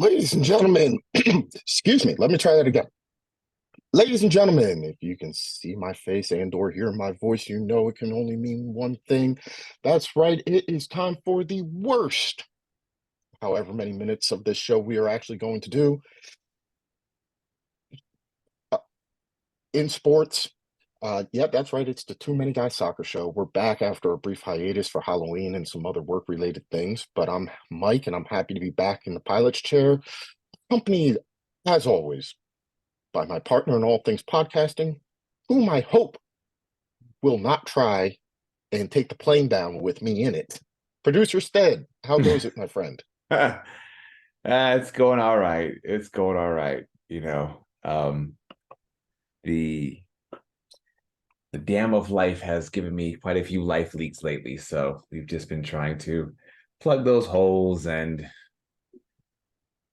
Ladies and gentlemen, excuse me, let me try that again. Ladies and gentlemen, if you can see my face and or hear my voice, you know it can only mean one thing. That's right, it is time for the worst, however many minutes of this show we are actually going to do uh, in sports. Yeah, that's right, it's the Too Many Guys Soccer Show. We're back after a brief hiatus for Halloween and some other work-related things, but I'm Mike, and I'm happy to be back in the pilot's chair, accompanied, as always, by my partner in all things podcasting, whom I hope will not try and take the plane down with me in it. Producer Stead, how goes it, my friend? It's going all right. It's going all right. The dam of life has given me quite a few life leaks lately, so we've just been trying to plug those holes and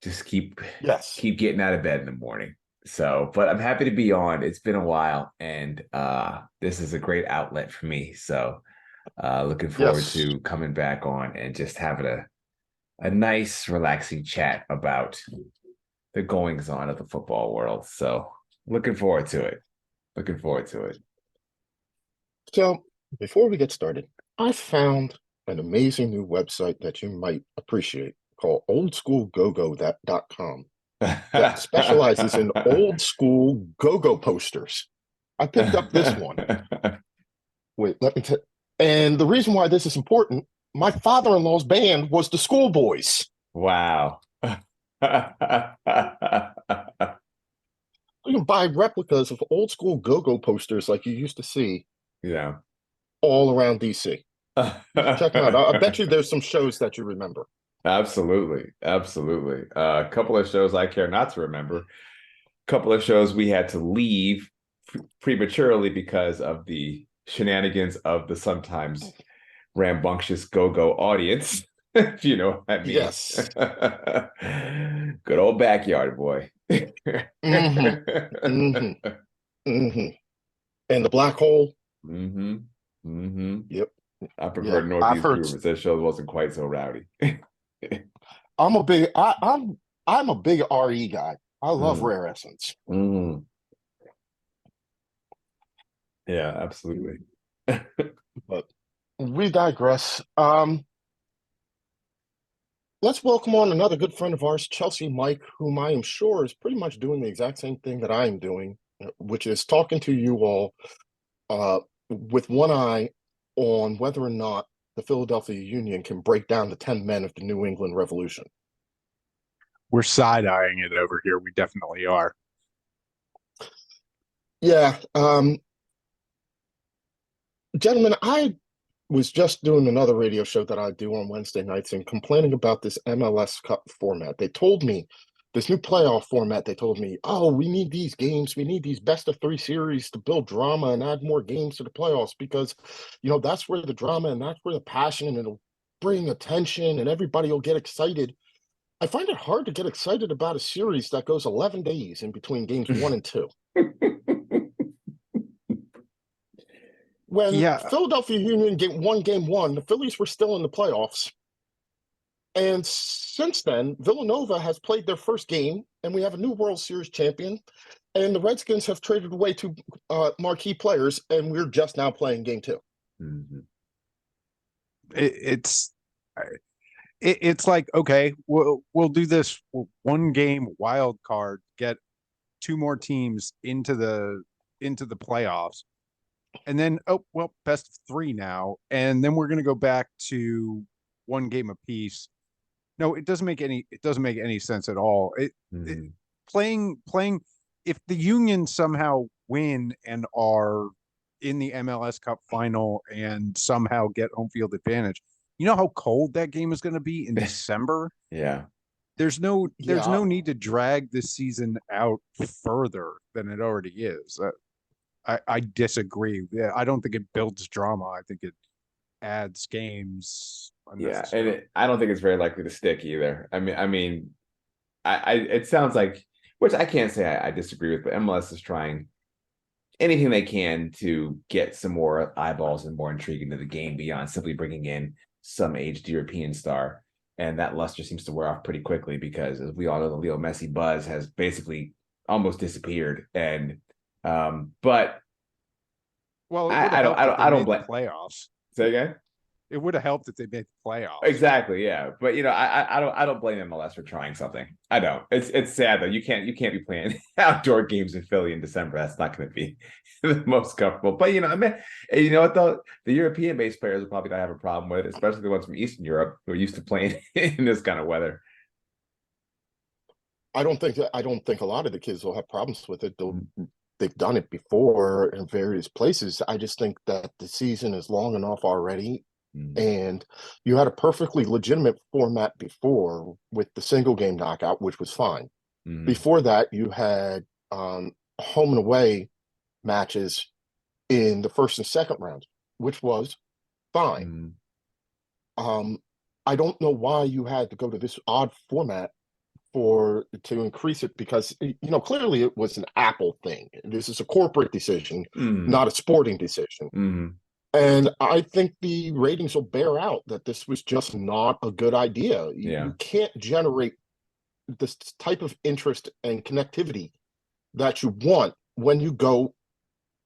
just keep Yes. keep getting out of bed in the morning. So, but I'm happy to be on. It's been a while, and this is a great outlet for me. So, looking forward Yes. to coming back on and just having a nice, relaxing chat about the goings on of the football world. So looking forward to it. Looking forward to it. So, before we get started, I found an amazing new website that you might appreciate called oldschoolgogo.com that specializes in old school go-go posters. I picked up this one. Wait, let me tell. And the reason why this is important, my father-in-law's band was the Schoolboys. Wow. You can buy replicas of old school go-go posters like you used to see Yeah. all around DC. Check them out. I bet you there's some shows that you remember. Absolutely. Absolutely. A couple of shows I care not to remember. A couple of shows we had to leave prematurely because of the shenanigans of the sometimes rambunctious go-go audience, if you know what I mean. Yes. Good old backyard boy. Mm-hmm. Mm-hmm. Mm-hmm. And the black hole. Mm-hmm. Mm-hmm. Yep. I Yeah. preferred I've Northeast heard. Groovers. That show wasn't quite so rowdy. I'm a big. I'm a big RE guy. I love Mm. Rare Essence. Mm. Yeah, absolutely. But we digress. Let's welcome on another good friend of ours, Chelsea Mike, whom I am sure is pretty much doing the exact same thing that I am doing, which is talking to you all with one eye on whether or not the Philadelphia Union can break down the 10 men of the New England Revolution. We're side-eyeing it over here. We definitely are. Yeah. Gentlemen, I was just doing another radio show that I do on Wednesday nights and complaining about this MLS Cup format. They told me this new playoff format, they told me, oh, we need these games. We need these best of three series to build drama and add more games to the playoffs because, that's where the drama and that's where the passion and it'll bring attention and everybody will get excited. I find it hard to get excited about a series that goes 11 days in between games one and two. When Yeah, Philadelphia Union won game one, the Phillies were still in the playoffs. And since then, Villanova has played their first game, and we have a new World Series champion. And the Redskins have traded away two marquee players, and we're just now playing game two. Mm-hmm. it's like, okay, we'll do this one game wild card, get two more teams into the playoffs, and then best of three now, and then we're going to go back to one game apiece. No, it doesn't make any sense at all. Mm-hmm. Playing if the Union somehow win and are in the MLS Cup final and somehow get home field advantage, you know how cold that game is going to be in December? Yeah. There's no Yeah. need to drag this season out further than it already is. I disagree. Yeah, I don't think it builds drama. I think it adds games Yeah, and unnecessarily. I don't think it's very likely to stick either. It sounds like, which I can't say I disagree with, but MLS is trying anything they can to get some more eyeballs and more intrigue into the game beyond simply bringing in some aged European star. and that luster seems to wear off pretty quickly because, as we all know, the Leo Messi buzz has basically almost disappeared. And but Well, it would have helped if they I don't made blame. the playoffs. Say again. It would have helped if they made the playoffs. Exactly, yeah. But I don't blame MLS for trying something. I don't. It's sad though. You can't be playing outdoor games in Philly in December. That's not going to be the most comfortable. But I mean, you know what though? The European-based players will probably not have a problem with it, especially the ones from Eastern Europe who are used to playing in this kind of weather. I don't think a lot of the kids will have problems with it. They've done it before in various places. I just think that the season is long enough already. And you had a perfectly legitimate format before with the single game knockout, which was fine. Before that, you had home and away matches in the first and second rounds, which was fine. I don't know why you had to go to this odd format to increase it, because clearly it was an Apple thing. This is a corporate decision, not a sporting decision. And I think the ratings will bear out that this was just not a good idea. You can't generate this type of interest and connectivity that you want when you go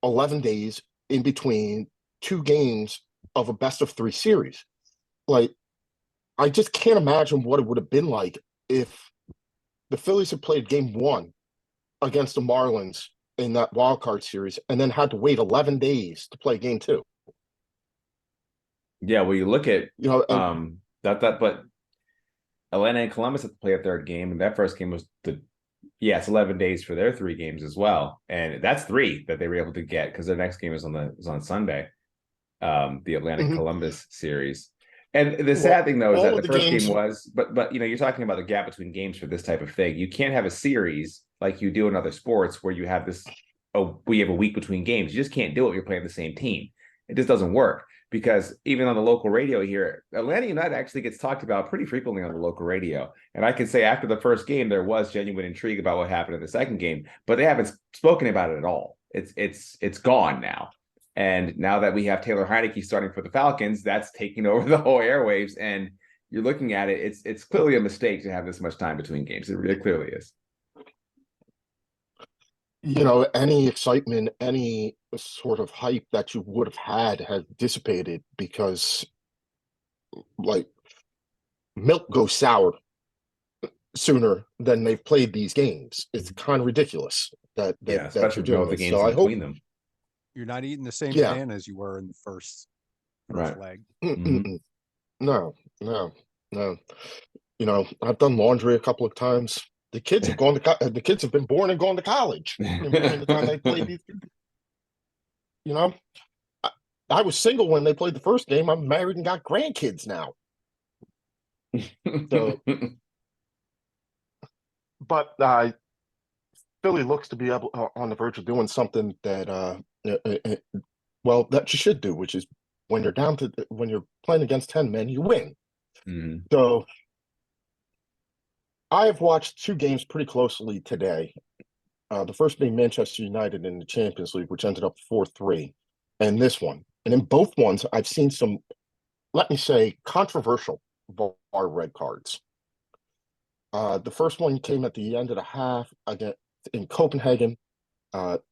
11 days in between two games of a best of three series. Like, I just can't imagine what it would have been like if the Phillies had played game one against the Marlins in that wild card series and then had to wait 11 days to play game two. Yeah, well, you look at but Atlanta and Columbus had to play a third game, and that first game was it's 11 days for their three games as well, and that's three that they were able to get because their next game is on Sunday, the Atlanta Columbus series. And the sad thing though is that the first game was, but you're talking about the gap between games for this type of thing. You can't have a series like you do in other sports where you have we have a week between games. You just can't do it when you're playing the same team. It just doesn't work. Because even on the local radio here, Atlanta United actually gets talked about pretty frequently on the local radio. And I can say after the first game, there was genuine intrigue about what happened in the second game, but they haven't spoken about it at all. It's gone now. And now that we have Taylor Heineke starting for the Falcons, that's taking over the whole airwaves. And you're looking at it, it's clearly a mistake to have this much time between games. It really clearly is. Any excitement, any sort of hype that you would have had has dissipated because, like, milk goes sour sooner than they've played these games. It's kind of ridiculous that especially you're doing the this. games So I hope between them. You're not eating the same bananas you were in the first leg. No. I've done laundry a couple of times. The kids have the kids have been born and gone to college in between the time they played these. I was single when they played the first game. I'm married and got grandkids now. So, but Philly looks to be able on the verge of doing something that that you should do, which is when you're playing against 10 men, you win. So I have watched two games pretty closely today. The first being Manchester United in the Champions League, which ended up 4-3, and this one. And in both ones, I've seen some, let me say, controversial VAR red cards. The first one came at the end of the half again in Copenhagen. Marcus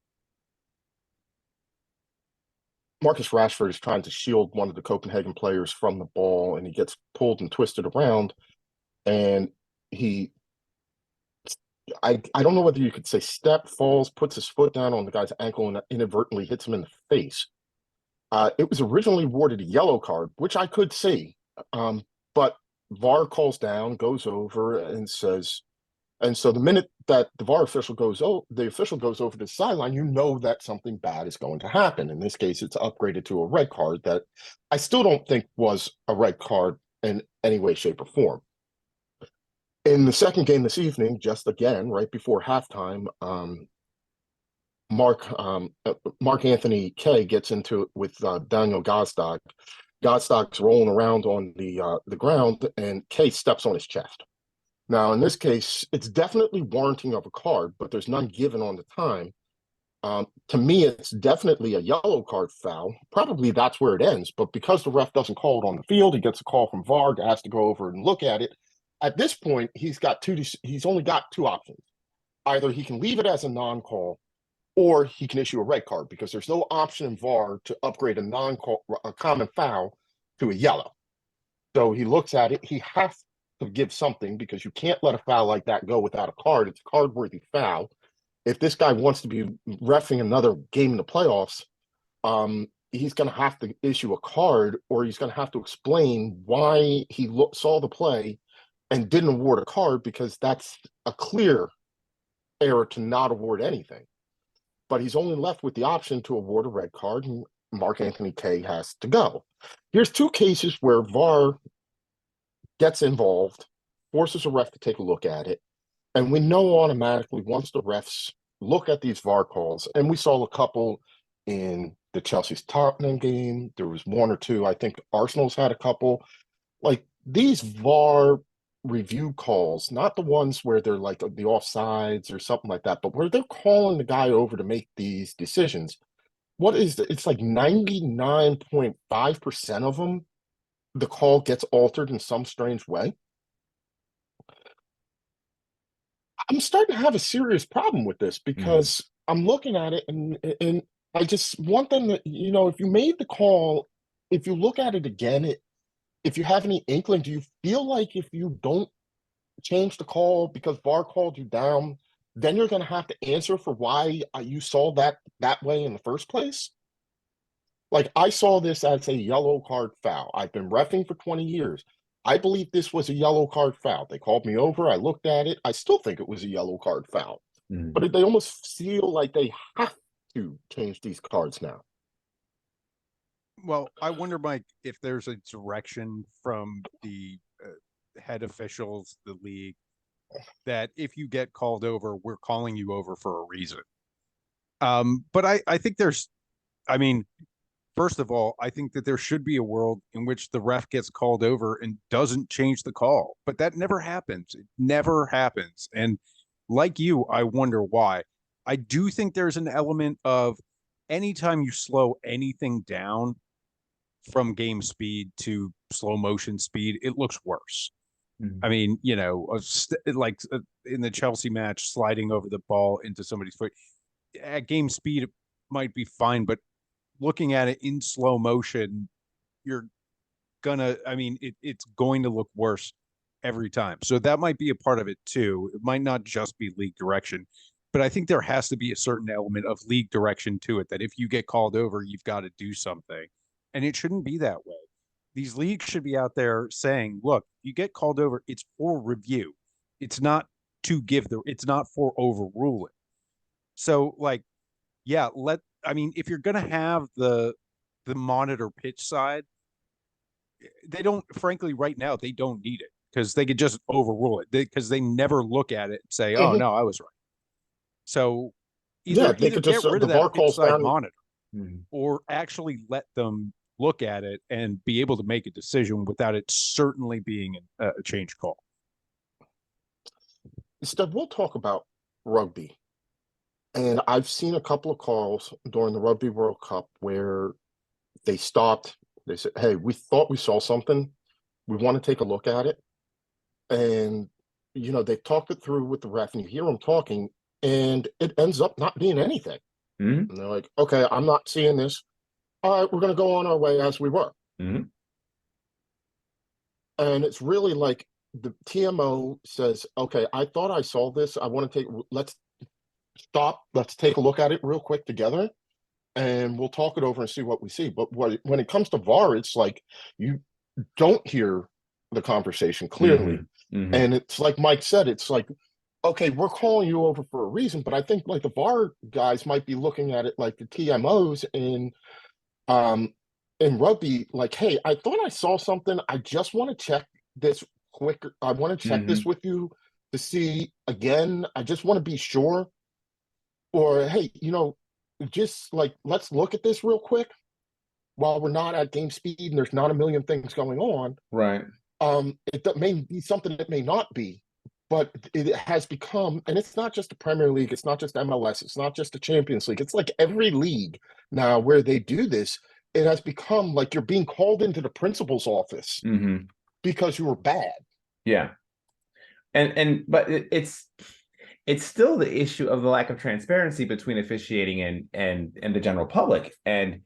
Rashford is trying to shield one of the Copenhagen players from the ball, and he gets pulled and twisted around, and I don't know whether you could say falls, puts his foot down on the guy's ankle and inadvertently hits him in the face. It was originally awarded a yellow card, which I could see, but VAR calls down, goes over, and says, and so the minute that the VAR official goes over the sideline, you know that something bad is going to happen. In this case, it's upgraded to a red card that I still don't think was a red card in any way, shape, or form. In the second game this evening, just again, right before halftime, Mark Anthony Kaye gets into it with Daniel Gazdag. Gazdag's rolling around on the ground, and Kaye steps on his chest. Now, in this case, it's definitely warranting of a card, but there's none given on the time. To me, it's definitely a yellow card foul. Probably that's where it ends. But because the ref doesn't call it on the field, he gets a call from VAR, has to go over and look at it. At this point, he's only got two options. Either he can leave it as a non-call, or he can issue a red card, because there's no option in VAR to upgrade a common foul to a yellow. So he looks at it. He has to give something, because you can't let a foul like that go without a card. It's a card-worthy foul. If this guy wants to be reffing another game in the playoffs, he's going to have to issue a card, or he's going to have to explain why he saw the play and didn't award a card, because that's a clear error to not award anything. But he's only left with the option to award a red card, and Mark Anthony Kaye has to go. Here's two cases where VAR gets involved, forces a ref to take a look at it, and we know automatically once the refs look at these VAR calls, and we saw a couple in the Chelsea's Tottenham game, there was one or two, I think Arsenal's had a couple, like these VAR review calls, not the ones where they're like the offsides or something like that, but where they're calling the guy over to make these decisions. It's like 99.5% of them, the call gets altered in some strange way. I'm starting to have a serious problem with this, because I'm looking at it and I just want them to, if you made the call, if you look at it again, if you have any inkling, do you feel like if you don't change the call because VAR called you down, then you're going to have to answer for why you saw that way in the first place? Like, I saw this as a yellow card foul. I've been reffing for 20 years. I believe this was a yellow card foul. They called me over. I looked at it. I still think it was a yellow card foul. But they almost feel like they have to change these cards now. Well, I wonder, Mike, if there's a direction from the head officials, the league, that if you get called over, we're calling you over for a reason. But I think first of all, I think that there should be a world in which the ref gets called over and doesn't change the call. But that never happens. It never happens. And like you, I wonder why. I do think there's an element of anytime you slow anything down from game speed to slow motion speed, it looks worse. I mean, like in the Chelsea match, sliding over the ball into somebody's foot at game speed, it might be fine, but looking at it in slow motion, it's going to look worse every time. So that might be a part of it too. It might not just be league direction, but I think there has to be a certain element of league direction to it, that if you get called over, you've got to do something. And it shouldn't be that way. These leagues should be out there saying, look, you get called over, it's for review. It's not it's not for overruling. So if you're going to have the monitor pitch side, they don't, frankly, right now, they don't need it, because they could just overrule it, because they never look at it and say, oh, no, I was right. So either could just get rid the of VAR that pitch calls side down monitor, or actually let them look at it and be able to make a decision without it certainly being a change call. Instead, we'll talk about rugby. And I've seen a couple of calls during the Rugby World Cup where they stopped. They said, hey, we thought we saw something. We want to take a look at it. And, they talked it through with the ref, and you hear them talking, and it ends up not being anything. And they're like, okay, I'm not seeing this. All right, we're going to go on our way as we were. And it's really like the TMO says, okay, I thought I saw this. Let's stop. Let's take a look at it real quick together, and we'll talk it over and see what we see. But when it comes to VAR, it's like you don't hear the conversation clearly. And it's like Mike said, it's like, okay, we're calling you over for a reason, but I think like the VAR guys might be looking at it like the TMOs in rugby, like, hey, I thought I saw something. I just want to check this quick. I want to check this with you to see again. I just want to be sure. Or, hey, just like, let's look at this real quick while we're not at game speed and there's not a million things going on. Right. It may be something that may not be, but it has become, and it's not just the Premier League, it's not just MLS, it's not just the Champions League, it's like every league now where they do this, it has become like you're being called into the principal's office Mm-hmm. because you were bad. Yeah. But it's still the issue of the lack of transparency between officiating and the general public. And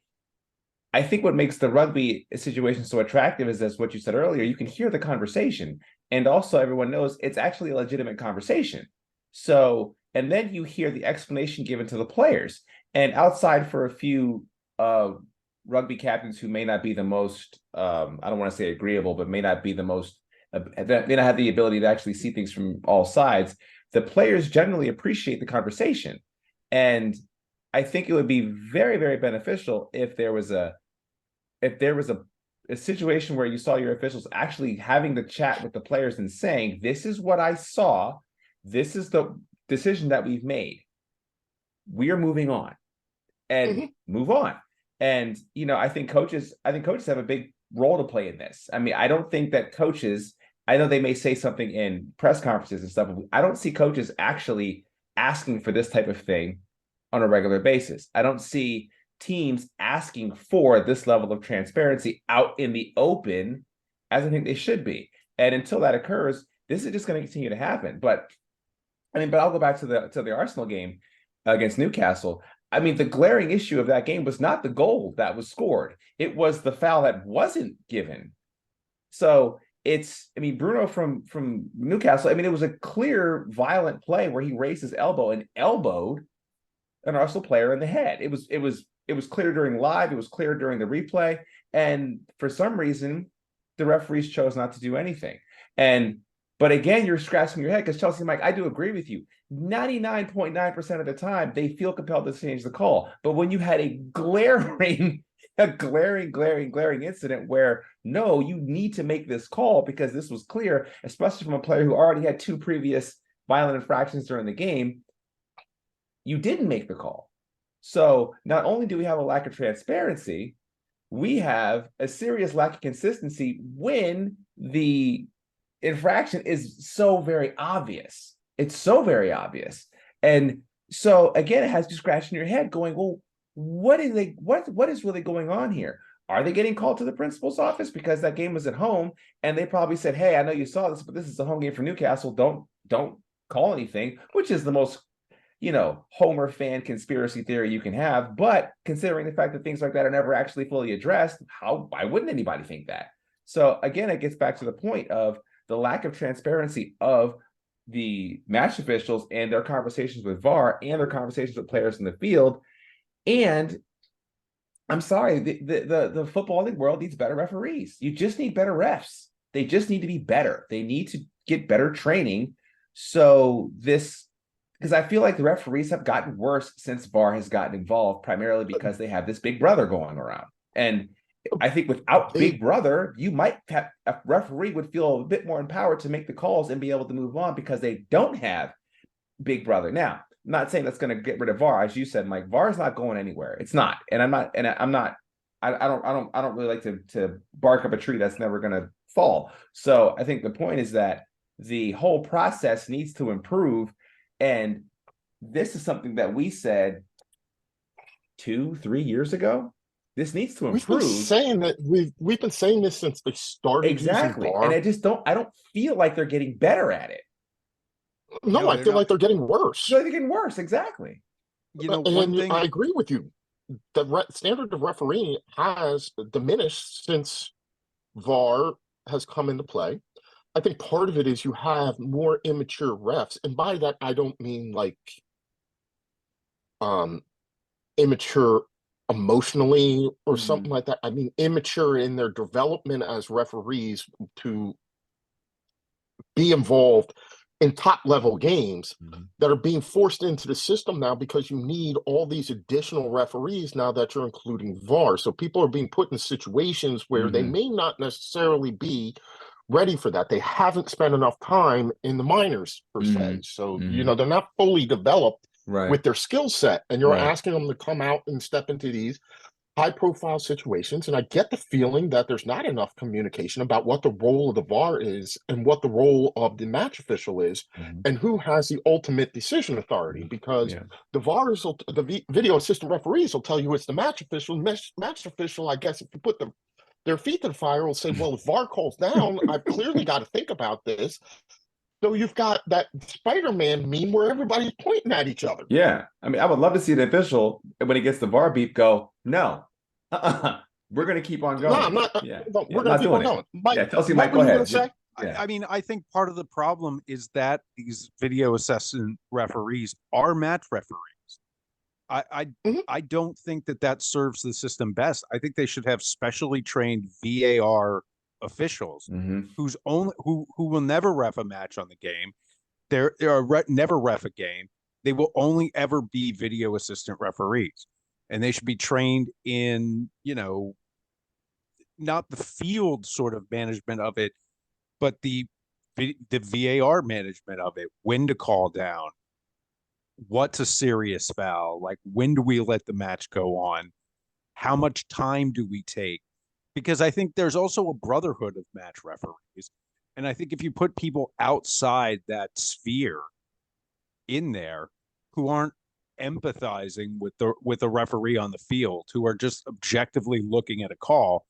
I think what makes the rugby situation so attractive is, as what you said earlier, you can hear the conversation. And also everyone knows it's actually a legitimate conversation. So, and then you hear the explanation given to the players. And outside for a few rugby captains who may not be the most, I don't want to say agreeable, but may not be the most, may not have the ability to actually see things from all sides, the players generally appreciate the conversation. And I think it would be very, very beneficial if there was a situation where you saw your officials actually having the chat with the players and saying, this is what I saw, this is the decision that we've made, we are moving on, and move on. And I think coaches have a big role to play in this. I mean, I don't think that coaches, I know they may say something in press conferences and stuff, but I don't see coaches actually asking for this type of thing on a regular basis. I don't see teams asking for this level of transparency out in the open as I think they should be. And until that occurs, this is just going to continue to happen. But I'll go back to the Arsenal game against Newcastle. I mean, the glaring issue of that game was not the goal that was scored. It was the foul that wasn't given. So Bruno from Newcastle, it was a clear violent play where he raised his elbow and elbowed an Arsenal player in the head. It was clear during live. It was clear during the replay. And for some reason, the referees chose not to do anything. But again, you're scratching your head because Chelsea, Mike, I do agree with you. 99.9% of the time, they feel compelled to change the call. But when you had a glaring incident where, no, you need to make this call because this was clear, especially from a player who already had 2 previous violent infractions during the game, you didn't make the call. So not only do we have a lack of transparency, we have a serious lack of consistency when the infraction is so very obvious. It's so very obvious. And so again, it has you scratching your head going, well, what is really going on here? Are they getting called to the principal's office because that game was at home and they probably said, hey, I know you saw this, but this is a home game for Newcastle. Don't call anything, which is the most Homer fan conspiracy theory you can have. But considering the fact that things like that are never actually fully addressed, why wouldn't anybody think that? So again, it gets back to the point of the lack of transparency of the match officials and their conversations with VAR and their conversations with players in the field. And I'm sorry, the football league world needs better referees. You just need better refs. They just need to be better. They need to get better training. So because I feel like the referees have gotten worse since VAR has gotten involved, primarily because they have this big brother going around. And I think without Big Brother, you might have a referee would feel a bit more empowered to make the calls and be able to move on because they don't have Big Brother. Now, I'm not saying that's going to get rid of VAR, as you said, Mike. VAR is not going anywhere. It's not, and I don't really like to bark up a tree that's never going to fall. So I think the point is that the whole process needs to improve, and this is something that we said 2-3 years ago. This needs to improve. We've been saying this since they started exactly, using VAR. And I don't feel like they're getting better at it. No, I feel like they're getting worse. They're getting worse, exactly. I agree with you. The standard of refereeing has diminished since VAR has come into play. I think part of it is you have more immature refs, and by that I don't mean like immature emotionally or something like that. I mean immature in their development as referees to be involved in top level games that are being forced into the system now because you need all these additional referees now that you're including VAR. So people are being put in situations where they may not necessarily be ready for that. They haven't spent enough time in the minors per se. So, they're not fully developed with their skill set, and you're asking them to come out and step into these. high-profile situations, and I get the feeling that there's not enough communication about what the role of the VAR is and what the role of the match official is, and who has the ultimate decision authority. Because Yeah. the video assistant referees will tell you it's the match official. Match official, I guess, if you put their feet to the fire, will say, "Well, if VAR calls down, I've clearly got to think about this." So you've got that Spider-Man meme where everybody's pointing at each other. Yeah. I mean, I would love to see the official when he gets the VAR beep go, no, we're going to keep on No, going. I'm not. Yeah. No, Yeah, we're I'm going not to keep doing on it. going. Mike, Yeah. Chelsea, what Mike, were go you going ahead. to say? Yeah. I mean, I think part of the problem is that these video assistant referees are match referees. I Mhm. I don't think that serves the system best. I think they should have specially trained VAR officials Mhm. who will never ref a match on the game. Never ref a game. They will only ever be video assistant referees, and they should be trained in, not the field sort of management of it, but the VAR management of it. When to call down, what's a serious foul, like when do we let the match go on, how much time do we take? Because I think there's also a brotherhood of match referees, and I think if you put people outside that sphere in there who aren't empathizing with the referee on the field, who are just objectively looking at a call,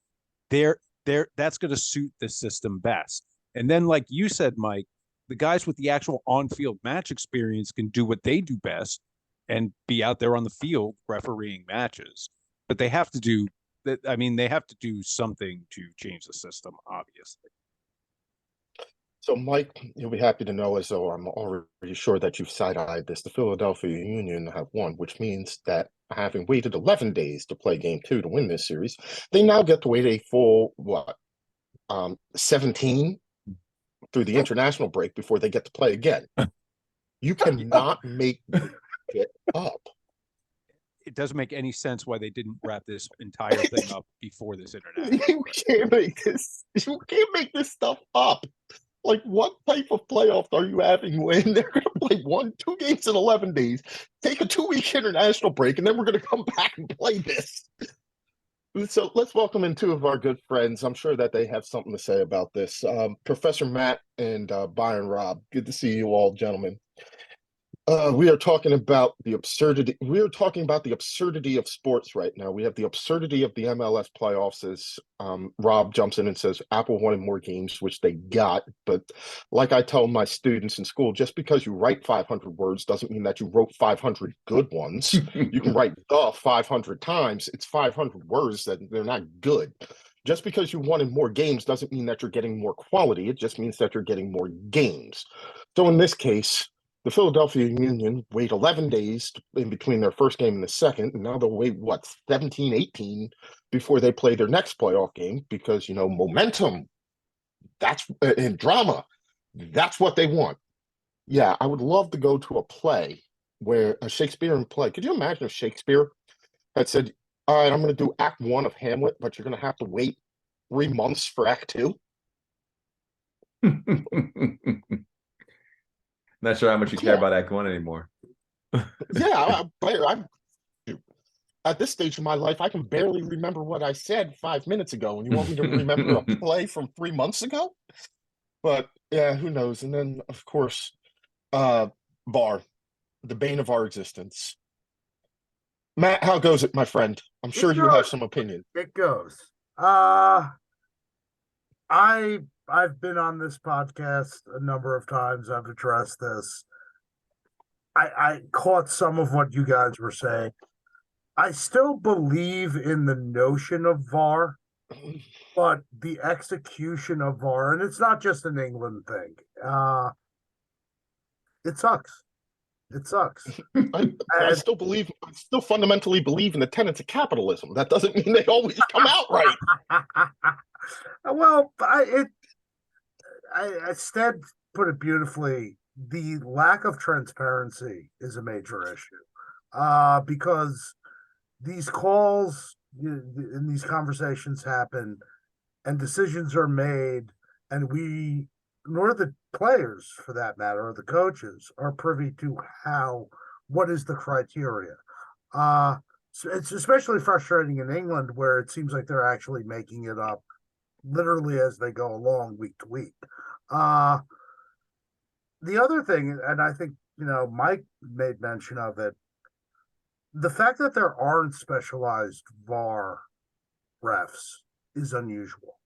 they're that's going to suit the system best. And then, like you said, Mike, the guys with the actual on-field match experience can do what they do best and be out there on the field refereeing matches. But they have to do that. I mean, they have to do something to change the system, obviously. So, Mike, you'll be happy to know, as though I'm already sure that you've side-eyed this, the Philadelphia Union have won, which means that having waited 11 days to play game 2 to win this series, they now get to wait a full, 17 through the international break before they get to play again. You cannot make it up. It doesn't make any sense why they didn't wrap this entire thing up before this international. You can't make this. You can't make this stuff up. Like, what type of playoffs are you having when they're going to play 2 games in 11 days, take a 2-week international break, and then we're going to come back and play this? So let's welcome in 2 of our good friends. I'm sure that they have something to say about this. Professor Matt and Byron Robb. Good to see you all, gentlemen. We are talking about the absurdity. We are talking about the absurdity of sports right now. We have the absurdity of the MLS playoffs as Rob jumps in and says Apple wanted more games, which they got. But like I tell my students in school, just because you write 500 words doesn't mean that you wrote 500 good ones. You can write the 500 times. It's 500 words that they're not good. Just because you wanted more games doesn't mean that you're getting more quality. It just means that you're getting more games. So in this case, the Philadelphia Union wait 11 days in between their first game and the second, and now they'll wait, 17, 18 before they play their next playoff game because, momentum, that's in drama, that's what they want. Yeah, I would love to go to a play where a Shakespearean play. Could you imagine if Shakespeare had said, all right, I'm going to do Act 1 of Hamlet, but you're going to have to wait 3 months for Act 2? Not sure how much you Come care on. about Act 1 anymore. Yeah, at this stage of my life, I can barely remember what I said 5 minutes ago, and you want me to remember a play from 3 months ago? But yeah, who knows? And then, of course, VAR, the bane of our existence. Matt, how goes it, my friend? I'm sure you have some opinion. It goes. I've been on this podcast a number of times. I've addressed this. I caught some of what you guys were saying. I still believe in the notion of VAR, but the execution of VAR, and it's not just an England thing. It sucks. It sucks. I still fundamentally believe in the tenets of capitalism. That doesn't mean they always come out right. Well, I Stead put it beautifully. The lack of transparency is a major issue, because these calls and these conversations happen, and decisions are made, and nor the players, for that matter, or the coaches, are privy to what is the criteria. it's especially frustrating in England where it seems like they're actually making it up literally as they go along week to week. Uh, the other thing, and I think, Mike made mention of it, the fact that there aren't specialized VAR refs is unusual.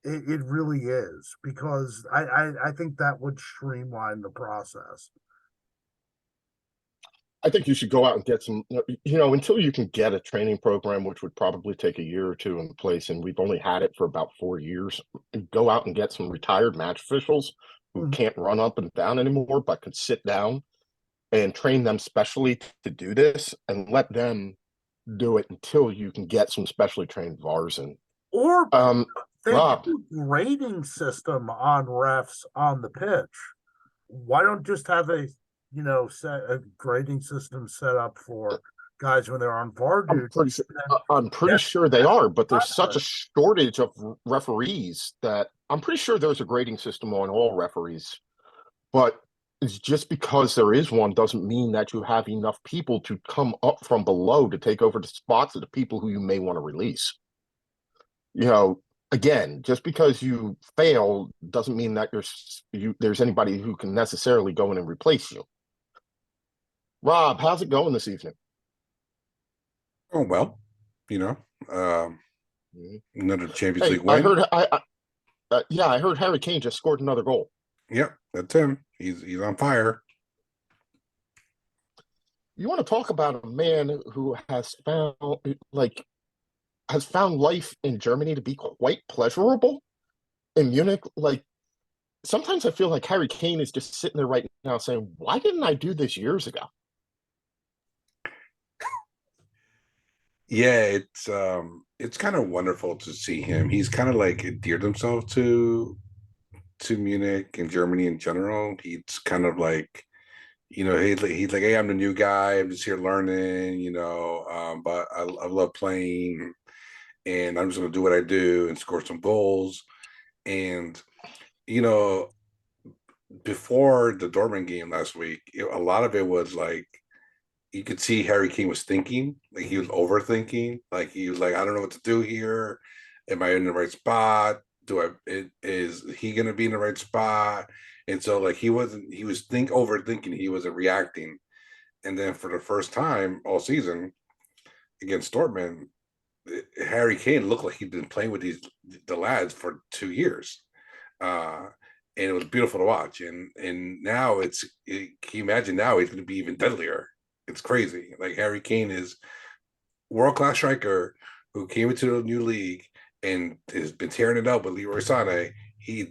It really is, because I think that would streamline the process. I think you should go out and get some, until you can get a training program, which would probably take a year or two in place, and we've only had it for about 4 years. Go out and get some retired match officials who Mhm. can't run up and down anymore, but could sit down and train them specially to do this, and let them do it until you can get some specially trained VARs in. Or they Rob, do grading system on refs on the pitch. Why don't just have a grading system set up for guys when they're on VAR duty? I'm pretty Yeah, sure they that's are, but there's such a fine. shortage of referees that I'm pretty sure there's a grading system on all referees. But it's just because there is one doesn't mean that you have enough people to come up from below to take over the spots of the people who you may want to release. Again, just because you fail doesn't mean that there's anybody who can necessarily go in and replace you. Rob, how's it going this evening? Oh well, you know, um, another Champions Hey, League I win. heard I heard Harry Kane just scored another goal. Yep, that's him. He's on fire. You want to talk about a man who has found life in Germany to be quite pleasurable? In Munich, sometimes I feel like Harry Kane is just sitting there right now saying, "Why didn't I do this years ago?" Yeah, it's kind of wonderful to see him. He's kind of like endeared himself to Munich and Germany in general. He's kind of like, he's like, hey, I'm the new guy. I'm just here learning, but I love playing, and I'm just gonna do what I do and score some goals. And you know, before the Dortmund game last week, a lot of it was like you could see Harry Kane was thinking, like he was overthinking, like he was like, I don't know what to do here. Am I in the right spot? Is he going to be in the right spot? And so like he was overthinking. He wasn't reacting. And then for the first time all season against Dortmund, Harry Kane looked like he'd been playing with the lads for 2 years. Uh, and it was beautiful to watch. And now can you imagine now he's going to be even deadlier? It's crazy. Like Harry Kane is world class striker who came into the new league and has been tearing it up with Leroy Sané. He's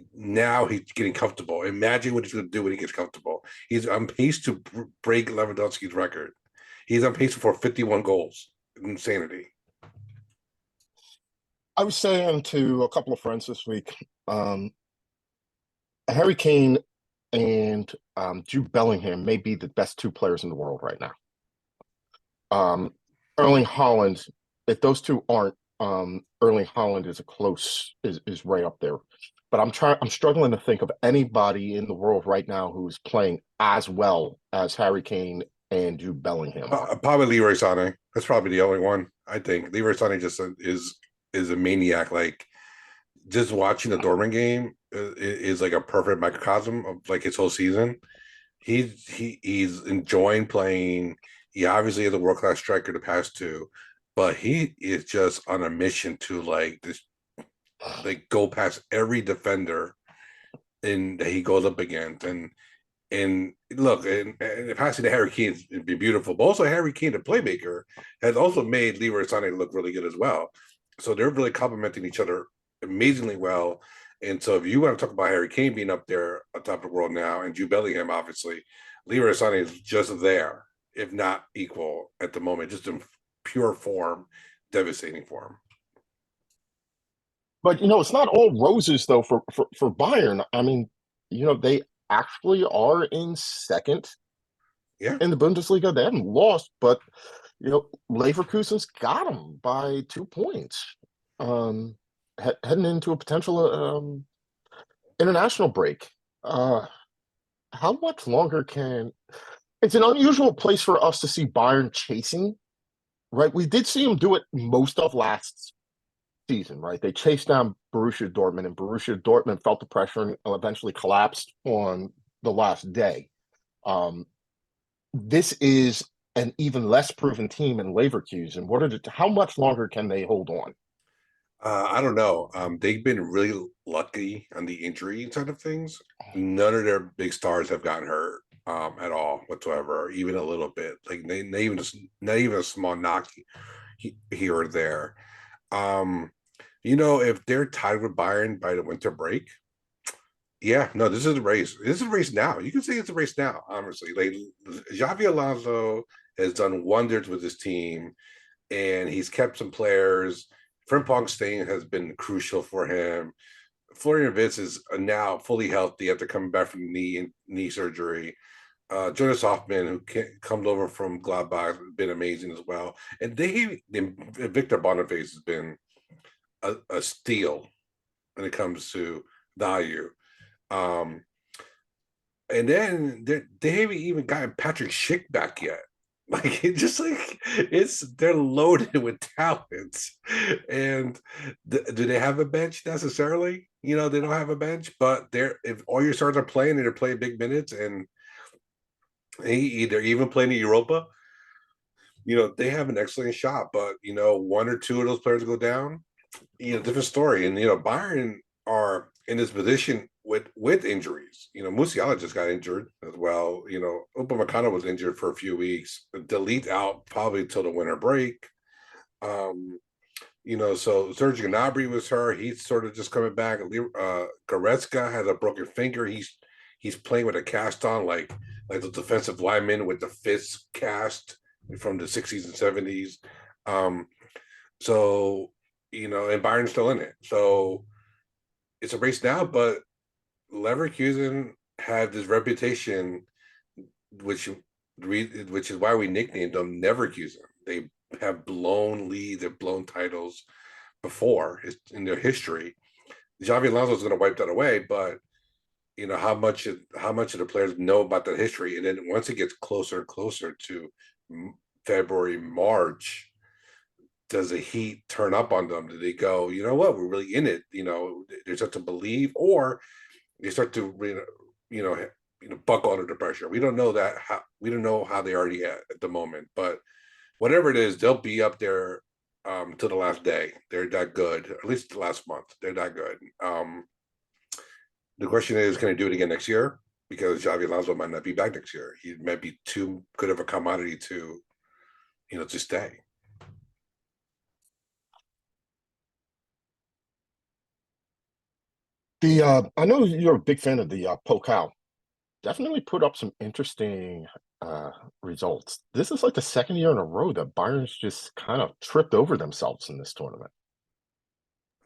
getting comfortable. Imagine what he's going to do when he gets comfortable. He's on pace to break Lewandowski's record. He's on pace for 51 goals. Insanity. I was saying to a couple of friends this week, Harry Kane and Jude Bellingham may be the best two players in the world right now. Erling Haaland, if those two aren't, Erling Haaland is right up there. But I'm struggling to think of anybody in the world right now who's playing as well as Harry Kane and Jude Bellingham are. Probably Leroy Sané. That's probably the only one. I think Leroy Sané just is a maniac. Like just watching the Dortmund game is like a perfect microcosm of like his whole season. He's enjoying playing. He obviously is a world class striker to pass to, but he is just on a mission to go past every defender that he goes up against. And look, and passing to Harry Kane has been beautiful, but also Harry Kane, the playmaker, has also made Leroy Sané look really good as well. So they're really complementing each other amazingly well. And so if you want to talk about Harry Kane being up there on top of the world now, and Jude Bellingham, obviously, Leroy Sané is just there, if not equal at the moment, just in pure form, devastating form. But it's not all roses though for Bayern. I mean, they actually are in second Yeah. in the Bundesliga. They haven't lost, but Leverkusen's got them by 2 points. Heading into a potential international break. How much longer can? It's an unusual place for us to see Bayern chasing right? We did see them do it most of last season, right? They chased down Borussia Dortmund, and Borussia Dortmund felt the pressure and eventually collapsed on the last day. Um, this is an even less proven team in Leverkusen. How much longer can they hold on? I don't know. They've been really lucky on the injury side of things. None of their big stars have gotten hurt at all whatsoever, even a little bit. Like not even a small knock here or there. If they're tied with Bayern by the winter break, yeah, no, this is a race. This is a race now. You can say it's a race now, honestly. Like Xavi Alonso has done wonders with his team, and he's kept some players. Frimpong staying has been crucial for him. Florian Wirtz is now fully healthy after coming back from knee surgery. Jonas Hoffman, who comes over from Gladbach, has been amazing as well. And Victor Boniface has been a steal when it comes to value. And then they haven't even gotten Patrick Schick back yet. Like they're loaded with talents, and do they have a bench necessarily? They don't have a bench, but if all your stars are playing and they're playing big minutes, and they're even playing in Europa, they have an excellent shot. But one or two of those players go down, different story. And Bayern are in this position with injuries. Musiala just got injured as well. Upamecano was injured for a few weeks. Delete out probably till the winter break. So Serge Gnabry was hurt. He's sort of just coming back. Goretzka has a broken finger. He's playing with a cast on, like the defensive lineman with the fist cast from the 60s and 70s. And Bayern's still in it. So it's a race now, but Leverkusen had this reputation, which is why we nicknamed them Neverkusen. They have blown leads, they've blown titles before in their history. Xavi Alonso is going to wipe that away, but how much of the players know about that history, and then once it gets closer and closer to February, March, does the heat turn up on them? Do they go, you know what, we're really in it? They start to believe, or they start to buckle under the pressure. We don't know we don't know how they already at the moment, but whatever it is, they'll be up there to the last day. They're that good. At least the last month, they're that good. The question is, can I do it again next year? Because Xavi Alonso might not be back next year. He might be too good of a commodity to stay. I know you're a big fan of the Pokal. Definitely put up some interesting results. This is like the second year in a row that Bayern's just kind of tripped over themselves in this tournament.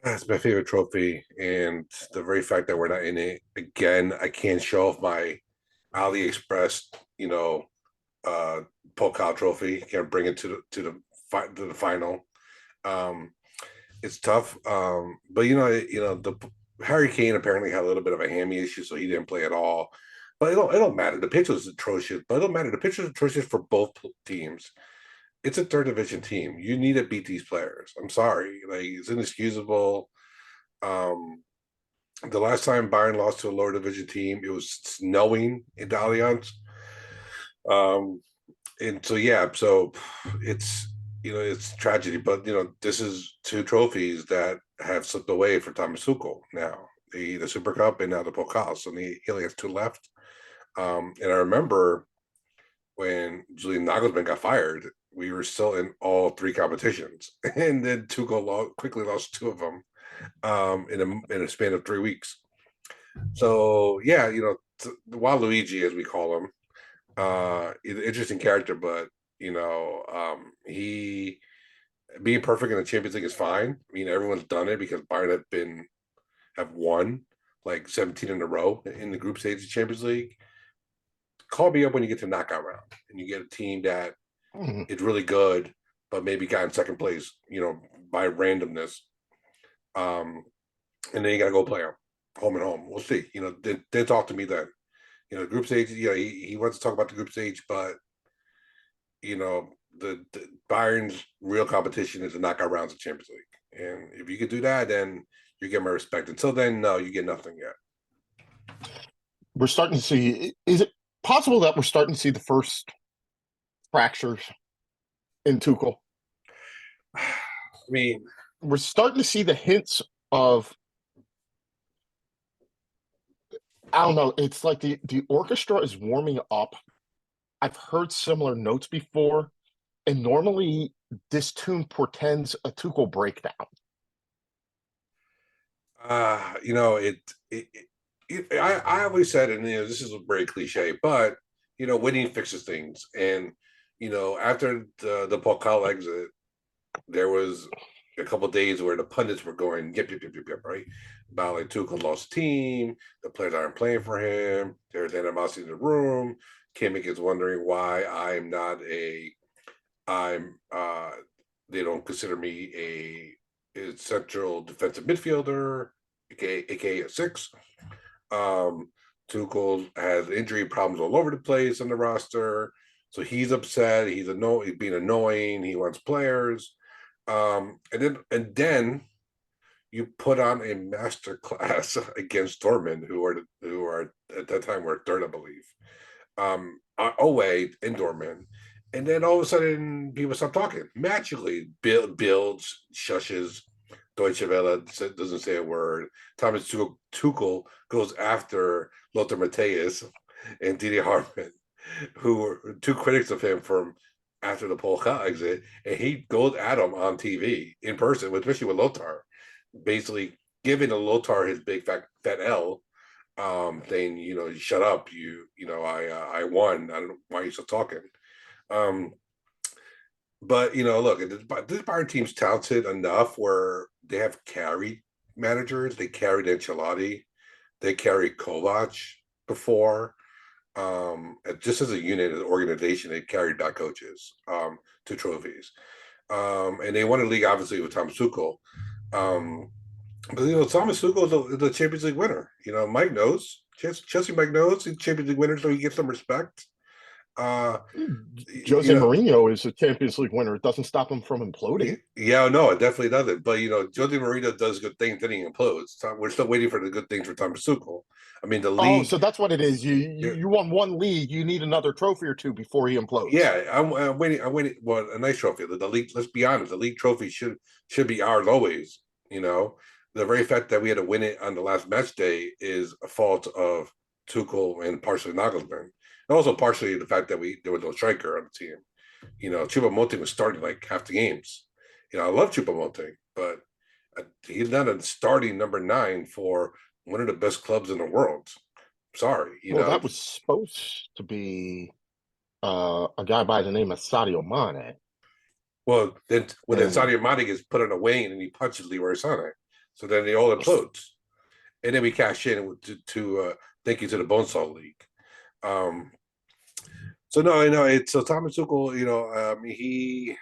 That's my favorite trophy, and the very fact that we're not in it again, I can't show off my AliExpress, Pokal trophy. Can't bring it to the final. It's tough, but the Harry Kane apparently had a little bit of a hammy issue, so he didn't play at all. But it don't matter. The pitch was atrocious, but it don't matter. The pitch was atrocious for both teams. It's a third division team. You need to beat these players. I'm sorry, like it's inexcusable. The last time Bayern lost to a lower division team, it was snowing in the Allianz. And so it's tragedy, but this is two trophies that have slipped away for Thomas Tuchel now. The Super Cup and now the Pokal. So he only has two left. And I remember when Julian Nagelsmann got fired, we were still in all three competitions, and then Tuchel quickly lost two of them in a span of 3 weeks. So yeah, Waluigi, as we call him, is an interesting character, but he being perfect in the Champions League is fine. I mean, everyone's done it because Bayern have won like 17 in a row in the group stage of Champions League. Call me up when you get to knockout round and you get a team that is really good, but maybe got in second place, by randomness. And then you got to go play them home and home. We'll see. They talk to me then. Group stage. He wants to talk about the group stage, but the Bayern's real competition is the knockout rounds of Champions League, and if you could do that, then you get my respect. Until then, no, you get nothing yet. We're starting to see. Is it possible that we're starting to see the first fractures in Tuchel? I mean, We're starting to see the hints of. I don't know. It's like the orchestra is warming up. I've heard similar notes before, and normally this tune portends a Tuchel breakdown. you know, I always said, and this is very cliche, but winning fixes things. And after the Paul Kyle exit, there was a couple of days where the pundits were going yip, yip, yip, yip, yip, right, about like Tuchel lost team, the players aren't playing for him, there's animosity in the room. Kimmich is wondering why they don't consider me a central defensive midfielder, aka a six. Tuchel has injury problems all over the place on the roster, so he's upset. He's being annoying. He wants players, and then you put on a master class against Dortmund, who are at that time were third, I believe, away in Dortmund. And then all of a sudden, people stop talking. Magically, builds, shushes. Deutsche Welle doesn't say a word. Thomas Tuchel goes after Lothar Matthäus and Didi Hartmann, who were two critics of him from after the Polka exit, and he goes at him on TV in person, especially with Lothar, basically giving Lothar his big fat L, saying, shut up, I won. I don't know why you're still talking. But look, this Bayern team's talented enough where they have carried managers. They carried Ancelotti, they carried Kovac before. Just as a unit, as an organization, they carried back coaches to trophies. And they won the league obviously with Thomas Tuchel. But Thomas Tuchel is the Champions League winner. Mike knows. Chelsea Mike knows he's Champions League winner, so he gets some respect. Jose Mourinho is a Champions League winner. It doesn't stop him from imploding. Yeah, no, it definitely doesn't. But Jose Mourinho does good things, then he implodes. We're still waiting for the good things for Thomas Tuchel. I mean, the league. Oh, so that's what it is. You won one league. You need another trophy or two before he implodes. Yeah, I'm waiting. Well, a nice trophy. The league. Let's be honest. The league trophy should be ours always. The very fact that we had to win it on the last match day is a fault of Tuchel and partially Nagelsmann. And also partially the fact that there was no striker on the team. Choupo-Moting was starting like half the games. I love Choupo-Moting, but he's not a starting number 9 for one of the best clubs in the world. Sorry. That was supposed to be a guy by the name of Sadio Mane. Well, then Sadio Mane gets put on a wing and he punches Leroy Sané. So then they all implodes. And then we cash in to thank you to the Bonesaw League. So no, I know so Thomas Tuchel, he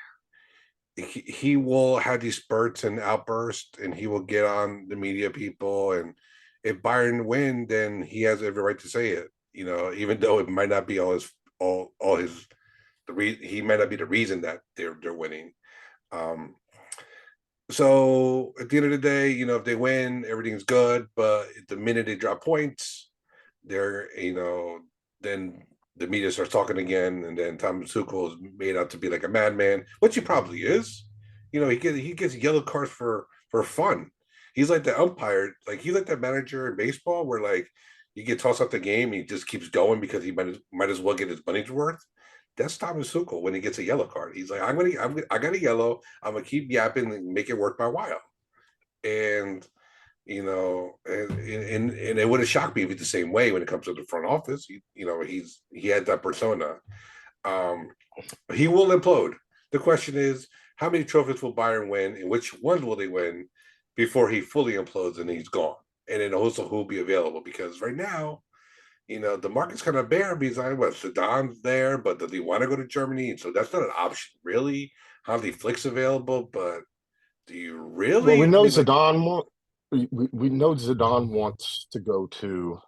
will have these spurts and outbursts, and he will get on the media people. And if Bayern win, then he has every right to say it. Even though it might not be he might not be the reason that they're winning. So at the end of the day, if they win, everything's good. But the minute they drop points, they're then the media starts talking again, and then Thomas Tuchel is made out to be like a madman, which he probably is. He gets yellow cards for fun. He's like the umpire, like he's like that manager in baseball where like you get tossed out the game and he just keeps going because he might as well get his money's worth. That's Thomas Tuchel when he gets a yellow card. He's like, I got a yellow. I'm gonna keep yapping and make it worth my while. And and it would have shocked me if it's the same way when it comes to the front office. He had that persona. He will implode. The question is, how many trophies will Bayern win, and which ones will they win before he fully implodes and he's gone? And then also who will be available? Because right now, the market's kind of bare because Zidane's there, but does he want to go to Germany? So that's not an option, really. Hansi Flick's available, but do you really? Well, we know Zidane. We know Zidane wants to go to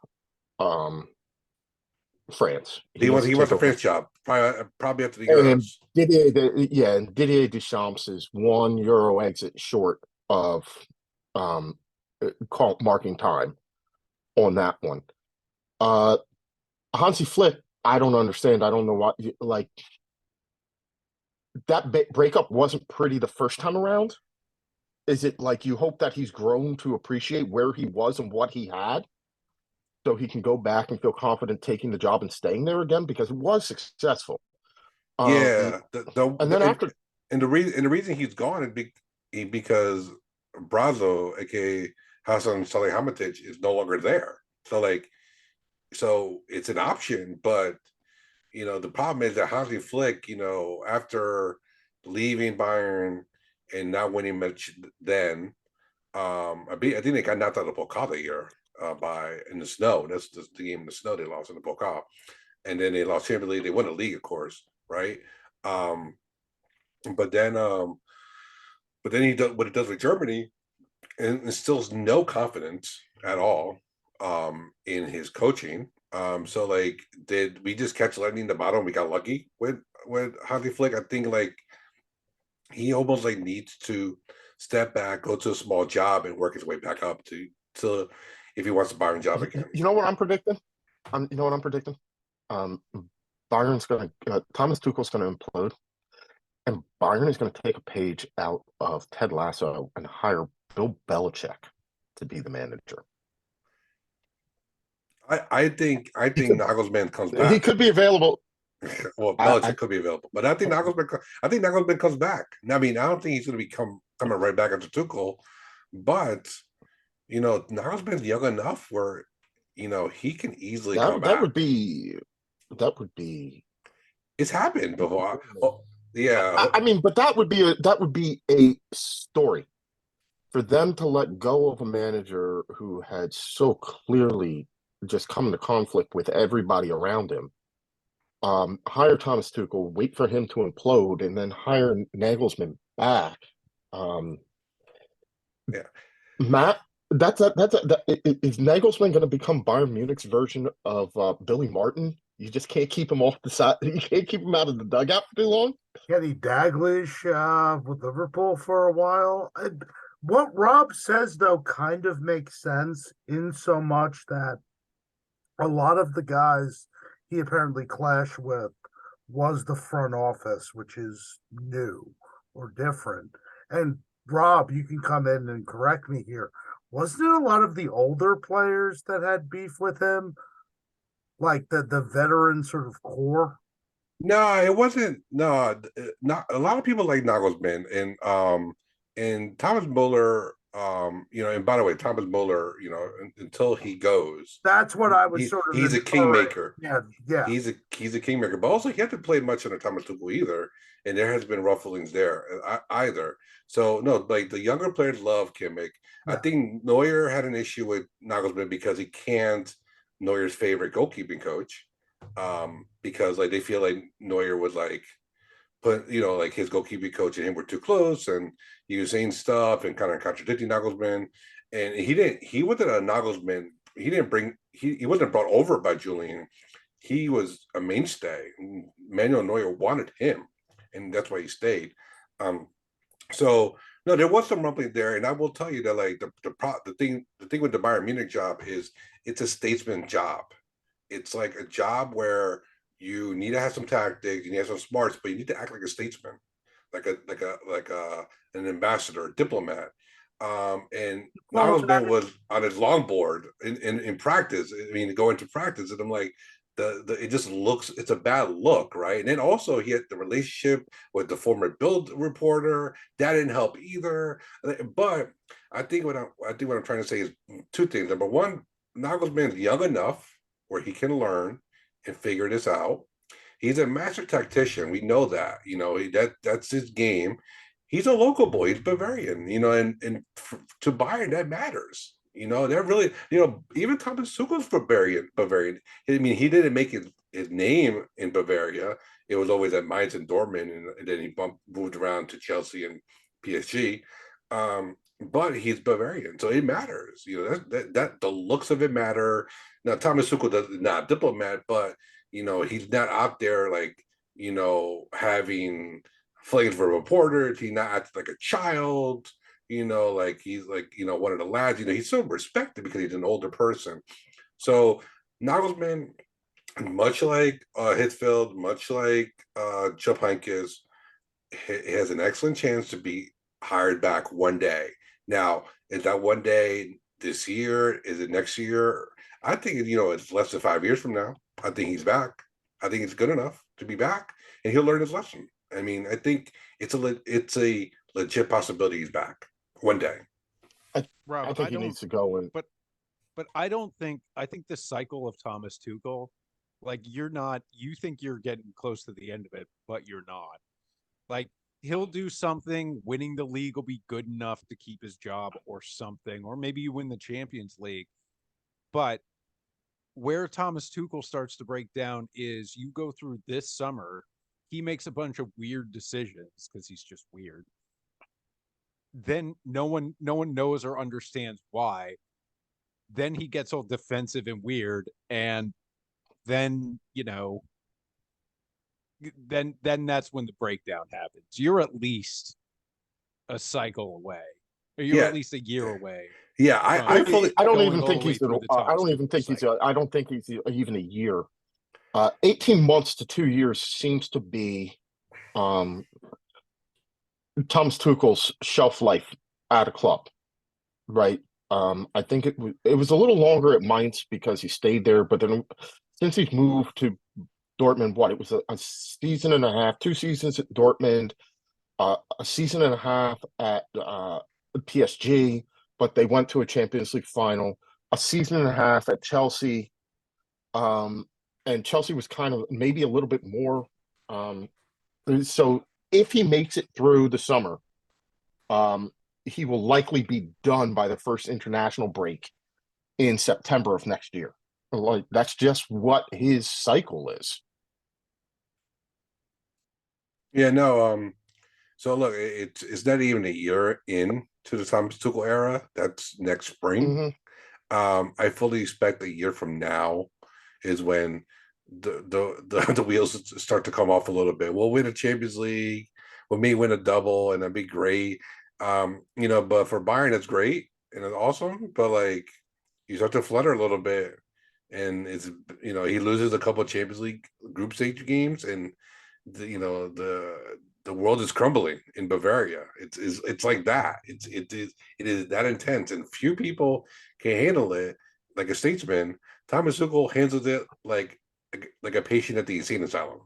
France. He wants wants to take the over. French job, probably after the And Euros. Didier Deschamps is 1 Euro exit short of marking time on that one. Hansi Flick, I don't understand. I don't know why. Like that breakup wasn't pretty the first time around. Is it like you hope that he's grown to appreciate where he was and what he had, so he can go back and feel confident taking the job and staying there again because it was successful. Yeah, And then after, and the reason he's gone is because Brazo, aka Hasan Salihamidzic, is no longer there. So it's an option, but the problem is that Hansi Flick, after leaving Bayern and not winning much, then I think they got knocked out of the Pokal here in the snow. That's the game in the snow they lost in the Pokal, and then they lost Champions League. They won the league, of course, right? Um, but then he does what it does with Germany, and instills no confidence at all in his coaching. So like, did we just catch lightning in the bottom? We got lucky with Hansi Flick. I think like he almost like needs to step back, go to a small job, and work his way back up to if he wants a Bayern job again. you know what I'm predicting? You know what I'm predicting? Bayern's going to Thomas Tuchel's going to implode, and Bayern is going to take a page out of Ted Lasso and hire Bill Belichick to be the manager. I think Nagelsmann comes back. He could be available. Well, Belichick could be available, but I think Nagelsmann comes back. I mean, I don't think he's going to be coming right back after Tuchel, but Nagelsmann's young enough where he can easily come back. That would be. It's happened before. Oh, yeah. I mean, but that would be a story for them to let go of a manager who had so clearly just come into conflict with everybody around him. Hire Thomas Tuchel, wait for him to implode, and then hire Nagelsmann back. Yeah, Matt, is Nagelsmann going to become Bayern Munich's version of Billy Martin? You just can't keep him off the side. You can't keep him out of the dugout for too long. Kenny Dalglish with Liverpool for a while. What Rob says, though, kind of makes sense in so much that a lot of the guys he apparently clashed with was the front office, which is new or different. And Rob, you can come in and correct me here. Wasn't it a lot of the older players that had beef with him? Like the veteran sort of core? no, it wasn't. No, not a lot of people like Nagelsmann and Thomas Muller. And by the way, Thomas Muller, until he goes, That's what I was sort of. He's a kingmaker. Yeah. He's a kingmaker, but also he hasn't played much under Thomas Tuchel either, and there has been rufflings there either. So no, like the younger players love Kimmich. Yeah. I think Neuer had an issue with Nagelsmann because he can't Neuer's favorite goalkeeping coach, because like they feel like Neuer was like like his goalkeeping coach and him were too close, and he was saying stuff and kind of contradicting Nagelsmann. And he wasn't a Nagelsmann. He wasn't brought over by Julian. He was a mainstay. Manuel Neuer wanted him, and that's why he stayed. So no, there was some rumbling there, and I will tell you that like the thing with the Bayern Munich job is it's a statesman job. It's like a job where you need to have some tactics, you need to have some smarts, but you need to act like a statesman, like an ambassador, a diplomat. And Nagelsmann was on his longboard in practice. I mean, go into practice, and I'm like, it just looks, it's a bad look, right? And then also he had the relationship with the former Bild reporter that didn't help either. But I think what I'm trying to say is two things. Number one, Nagelsmann's young enough where he can learn and figure this out. He's a master tactician. We know that. That's his game. He's a local boy. He's Bavarian. And to Bayern that matters. That really. Even Thomas Tuchel's Bavarian. I mean, he didn't make his name in Bavaria. It was always at Mainz and Dortmund, and then he moved around to Chelsea and PSG. But he's Bavarian, so it matters. That the looks of it matter. Now Thomas Tuchel is not a diplomat, but he's not out there like, having feelings for reporters. He's not acting like a child, like he's like, one of the lads, he's so respected because he's an older person. So Nagelsmann, much like Hitfield, much like Jupp Heynckes, has an excellent chance to be hired back one day. Now, is that one day this year? Is it next year? I think it's less than 5 years from now. I think he's back. I think it's good enough to be back, and he'll learn his lesson. I mean, I think it's a legit possibility he's back one day. Rob, I think he needs to go and but I don't think I think the cycle of Thomas Tuchel, like you think you're getting close to the end of it, but you're not. Like he'll do something, winning the league will be good enough to keep his job or something, or maybe you win the Champions League. But where Thomas Tuchel starts to break down is you go through this summer, he makes a bunch of weird decisions because he's just weird. Then no one knows or understands why. Then he gets all defensive and weird, and then then that's when the breakdown happens. You're at least a cycle away, or you're at least a year away. Yeah, I fully. I don't going even all think the way he's. through the I Thomas don't even Tuchel think he's. cycle. I don't think he's even a year. 18 months to 2 years seems to be Thomas Tuchel's shelf life at a club, right? I think it was a little longer at Mainz because he stayed there, but then since he's moved to Dortmund, it was a season and a half, 2 seasons at Dortmund, a season and a half at PSG, but they went to a Champions League final, a season and a half at Chelsea, and Chelsea was kind of maybe a little bit more. So if he makes it through the summer, he will likely be done by the first international break in September of next year. Like that's just what his cycle is. Yeah, no. So look, it's not even a year in to the Thomas Tuchel era. That's next spring. Mm-hmm. I fully expect a year from now is when the wheels start to come off a little bit. We'll win a Champions League. We may win a double, and that'd be great. But for Bayern, it's great and it's awesome. But like, you start to flutter a little bit, and he loses a couple of Champions League group stage games, and the world is crumbling in Bavaria. It's like that. It is that intense, and few people can handle it like a statesman. Thomas Tuchel handles it like a patient at the insane asylum.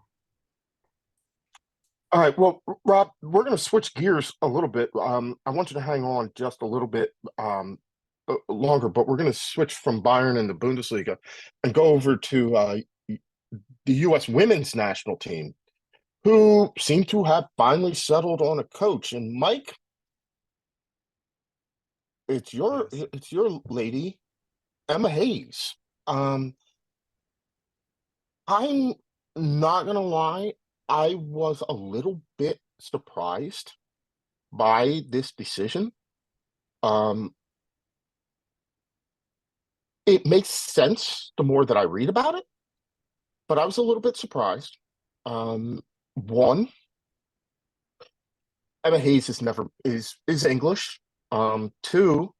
All right, well, Rob, we're going to switch gears a little bit. I want you to hang on just a little bit longer, but we're going to switch from Bayern and the Bundesliga and go over to the U.S. women's national team, who seem to have finally settled on a coach. And Mike, it's your lady, Emma Hayes. I'm not going to lie. I was a little bit surprised by this decision. It makes sense the more that I read about it, but I was a little bit surprised. One, Emma Hayes is English. Two,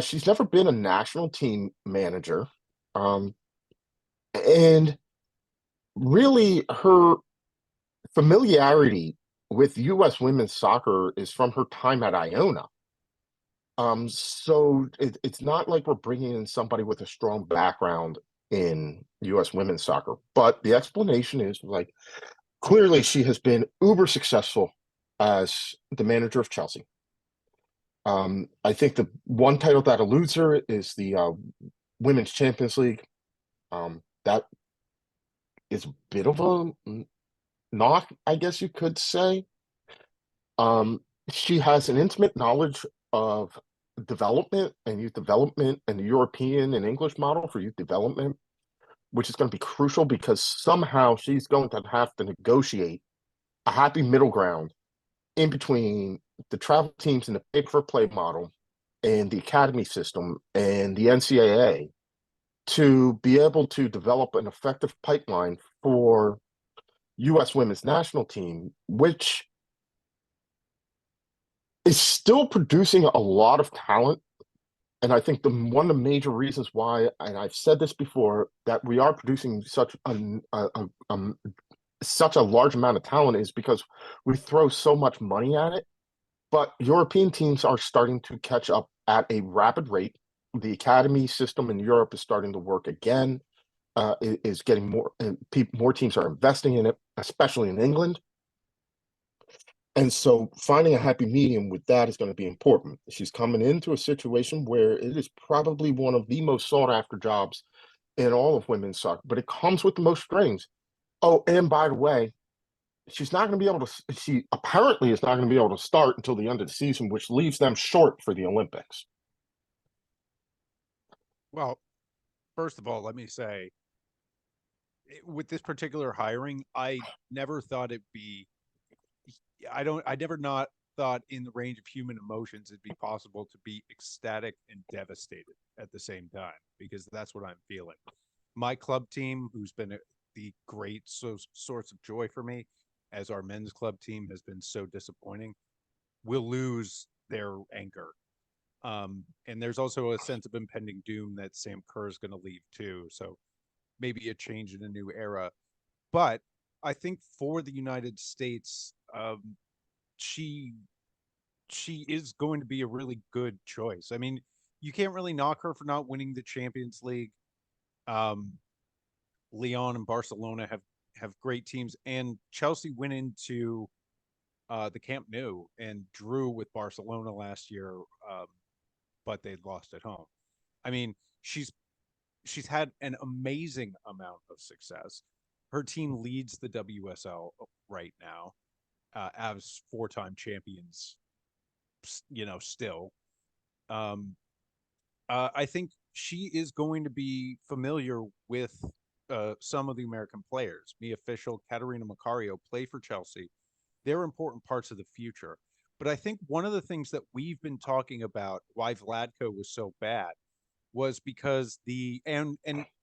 she's never been a national team manager. And really her familiarity with U.S. women's soccer is from her time at Iona. So it's not like we're bringing in somebody with a strong background in U.S. women's soccer, but the explanation is like clearly she has been uber successful as the manager of Chelsea. I think the one title that eludes her is the Women's Champions League. That is a bit of a knock, I guess you could say. She has an intimate knowledge of development and youth development and the European and English model for youth development, which is going to be crucial because somehow she's going to have to negotiate a happy middle ground in between the travel teams and the pay-per-play model and the academy system and the NCAA to be able to develop an effective pipeline for U.S. women's national team, which is still producing a lot of talent. And I think one of the major reasons why, and I've said this before, that we are producing such a large amount of talent is because we throw so much money at it. But European teams are starting to catch up at a rapid rate. The academy system in Europe is starting to work again. Is getting more teams are investing in it, especially in England. And so finding a happy medium with that is going to be important. She's coming into a situation where it is probably one of the most sought after jobs in all of women's soccer, but it comes with the most strings. Oh, and by the way, she's not going to be able to, she apparently is not going to be able to start until the end of the season, which leaves them short for the Olympics. Well, first of all, let me say, with this particular hiring, I never thought it'd be, I never not thought in the range of human emotions it'd be possible to be ecstatic and devastated at the same time, because that's what I'm feeling. My club team, who's been the great source of joy for me, as our men's club team has been so disappointing, will lose their anchor. And there's also a sense of impending doom that Sam Kerr is going to leave too. So maybe a change in a new era. But I think for the United States, she is going to be a really good choice. I mean, you can't really knock her for not winning the Champions League. Lyon and Barcelona have great teams, and Chelsea went into the Camp Nou and drew with Barcelona last year, but they lost at home. I mean, she's had an amazing amount of success. Her team leads the WSL right now, as 4-time champions. Still, I think she is going to be familiar with some of the American players. Mia Fishel, Katerina Macario play for Chelsea. They're important parts of the future. But I think one of the things that we've been talking about, why Vlatko was so bad, was because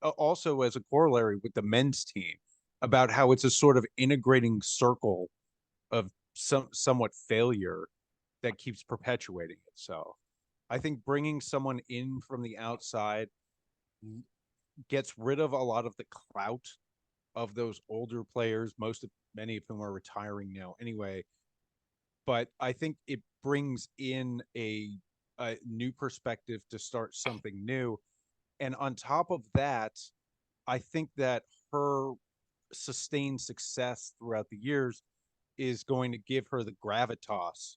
also as a corollary with the men's team, about how it's a sort of integrating circle of somewhat failure that keeps perpetuating itself. I think bringing someone in from the outside gets rid of a lot of the clout of those older players, many of whom are retiring now anyway. But I think it brings in a new perspective to start something new. And on top of that, I think that her sustained success throughout the years is going to give her the gravitas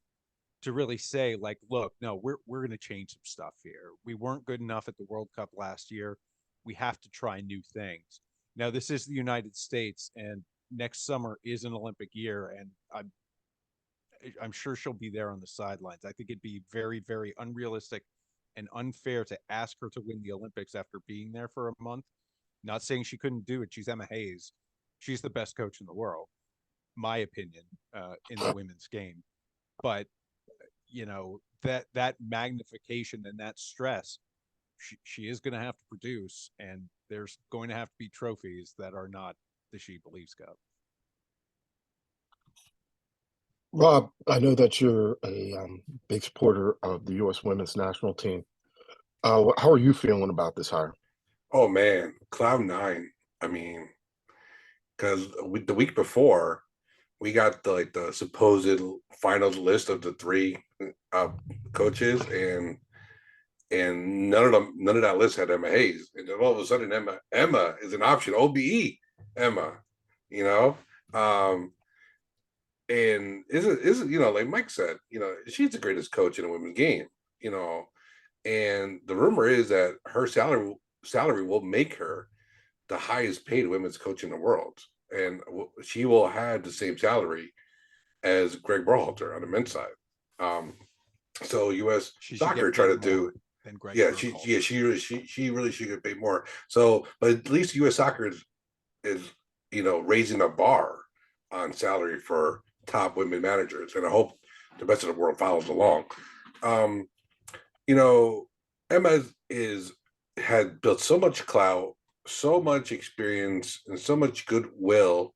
to really say, like, look, no, we're going to change some stuff here. We weren't good enough at the World Cup last year. We have to try new things. Now, this is the United States, and next summer is an Olympic year, and I'm sure she'll be there on the sidelines. I think it'd be very, very unrealistic and unfair to ask her to win the Olympics after being there for a month. Not saying she couldn't do it. She's Emma Hayes. She's the best coach in the world, my opinion, in the women's game. But that magnification and that stress, she is going to have to produce, and there's going to have to be trophies that are not the She Believes Cup. Rob, I know that you're a big supporter of the U.S. women's national team. How are you feeling about this hire? Oh man, cloud nine. I mean, because the week before we got the supposed final list of the three coaches, and none of that list had Emma Hayes, and then all of a sudden Emma is an option. OBE Emma, and isn't like Mike said, she's the greatest coach in the women's game, and the rumor is that her salary will make her the highest paid women's coach in the world, and she will have the same salary as Greg Berhalter on the men's side. So U.S. soccer try to do, she really should get paid more. So, but at least U.S. soccer is raising the bar on salary for top women managers, and I hope the rest of the world follows along. Emma has had built so much clout, so much experience, and so much goodwill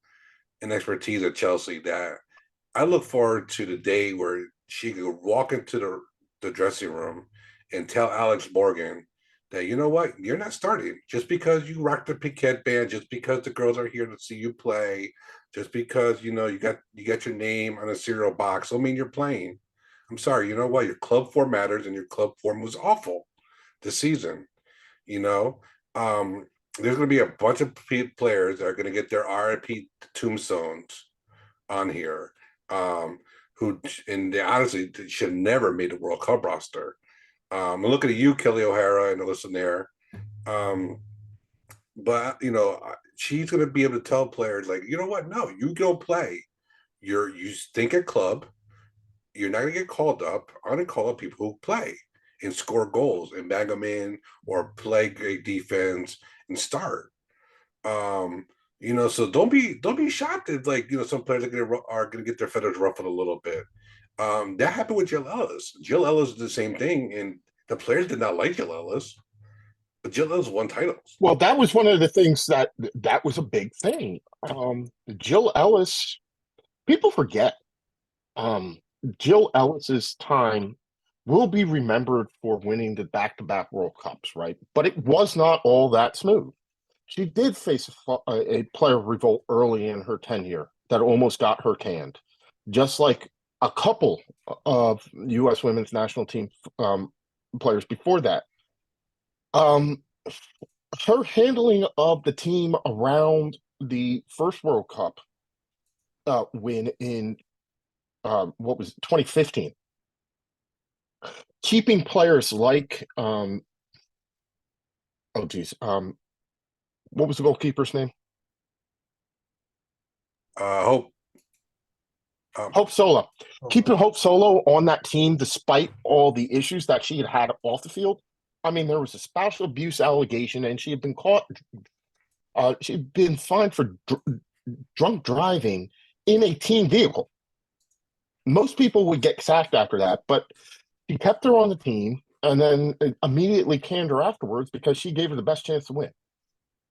and expertise at Chelsea that I look forward to the day where she could walk into the dressing room and tell Alex Morgan that, you know what, you're not starting just because you rock the Piquet band, just because the girls are here to see you play, just because you got your name on a cereal box. I mean, you're playing. I'm sorry, you know what? Your club form matters, and your club form was awful this season. You know, there's going to be a bunch of players that are going to get their RIP tombstones on here, who and they honestly should never made the World Cup roster. I'm looking at you, Kelly O'Hara, and listen there. But she's going to be able to tell players like, you know what? No, you go play. You think a club. You're not going to get called up. I'm going to call up people who play and score goals and bag them in or play great defense and start. So don't be shocked if some players are gonna get their feathers ruffled a little bit. That happened with Jill Ellis. Jill Ellis did the same thing, and the players did not like Jill Ellis, but Jill Ellis won titles. Well, that was one of the things that was a big thing. Jill Ellis, people forget. Jill Ellis's time will be remembered for winning the back-to-back World Cups, right? But it was not all that smooth. She did face a player revolt early in her tenure that almost got her canned, just like a couple of U.S. women's national team players before that. Her handling of the team around the first World Cup win in what was it, 2015, keeping players like what was the goalkeeper's name? Hope. Hope Solo. Keeping Hope Solo on that team despite all the issues that she had off the field. I mean, there was a spousal abuse allegation, and she had been caught. She'd been fined for drunk driving in a team vehicle. Most people would get sacked after that, but he kept her on the team and then immediately canned her afterwards because she gave her the best chance to win.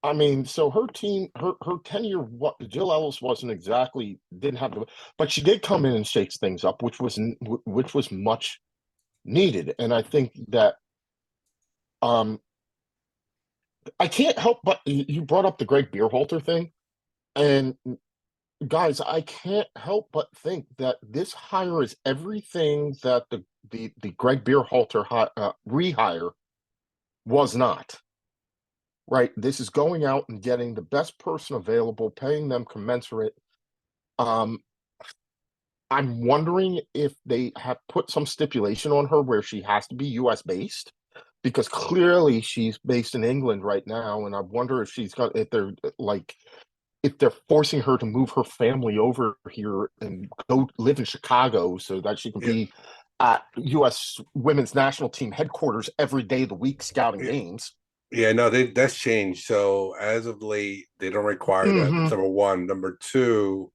I mean, so her team, her tenure, what Jill Ellis didn't have to, but she did come in and shakes things up, which was much needed. And I think that I can't help but you brought up the Greg Beerhalter thing, and guys, I can't help but think that this hire is everything that the Greg Beerhalter rehire was not. Right, this is going out and getting the best person available, paying them commensurate. I'm wondering if they have put some stipulation on her where she has to be U.S. based, because clearly she's based in England right now, and I wonder if if they're forcing her to move her family over here and go live in Chicago so that she can be at U.S. women's national team headquarters every day of the week scouting games. Yeah, no, that's changed. So as of late, they don't require that. That's number one. Number two,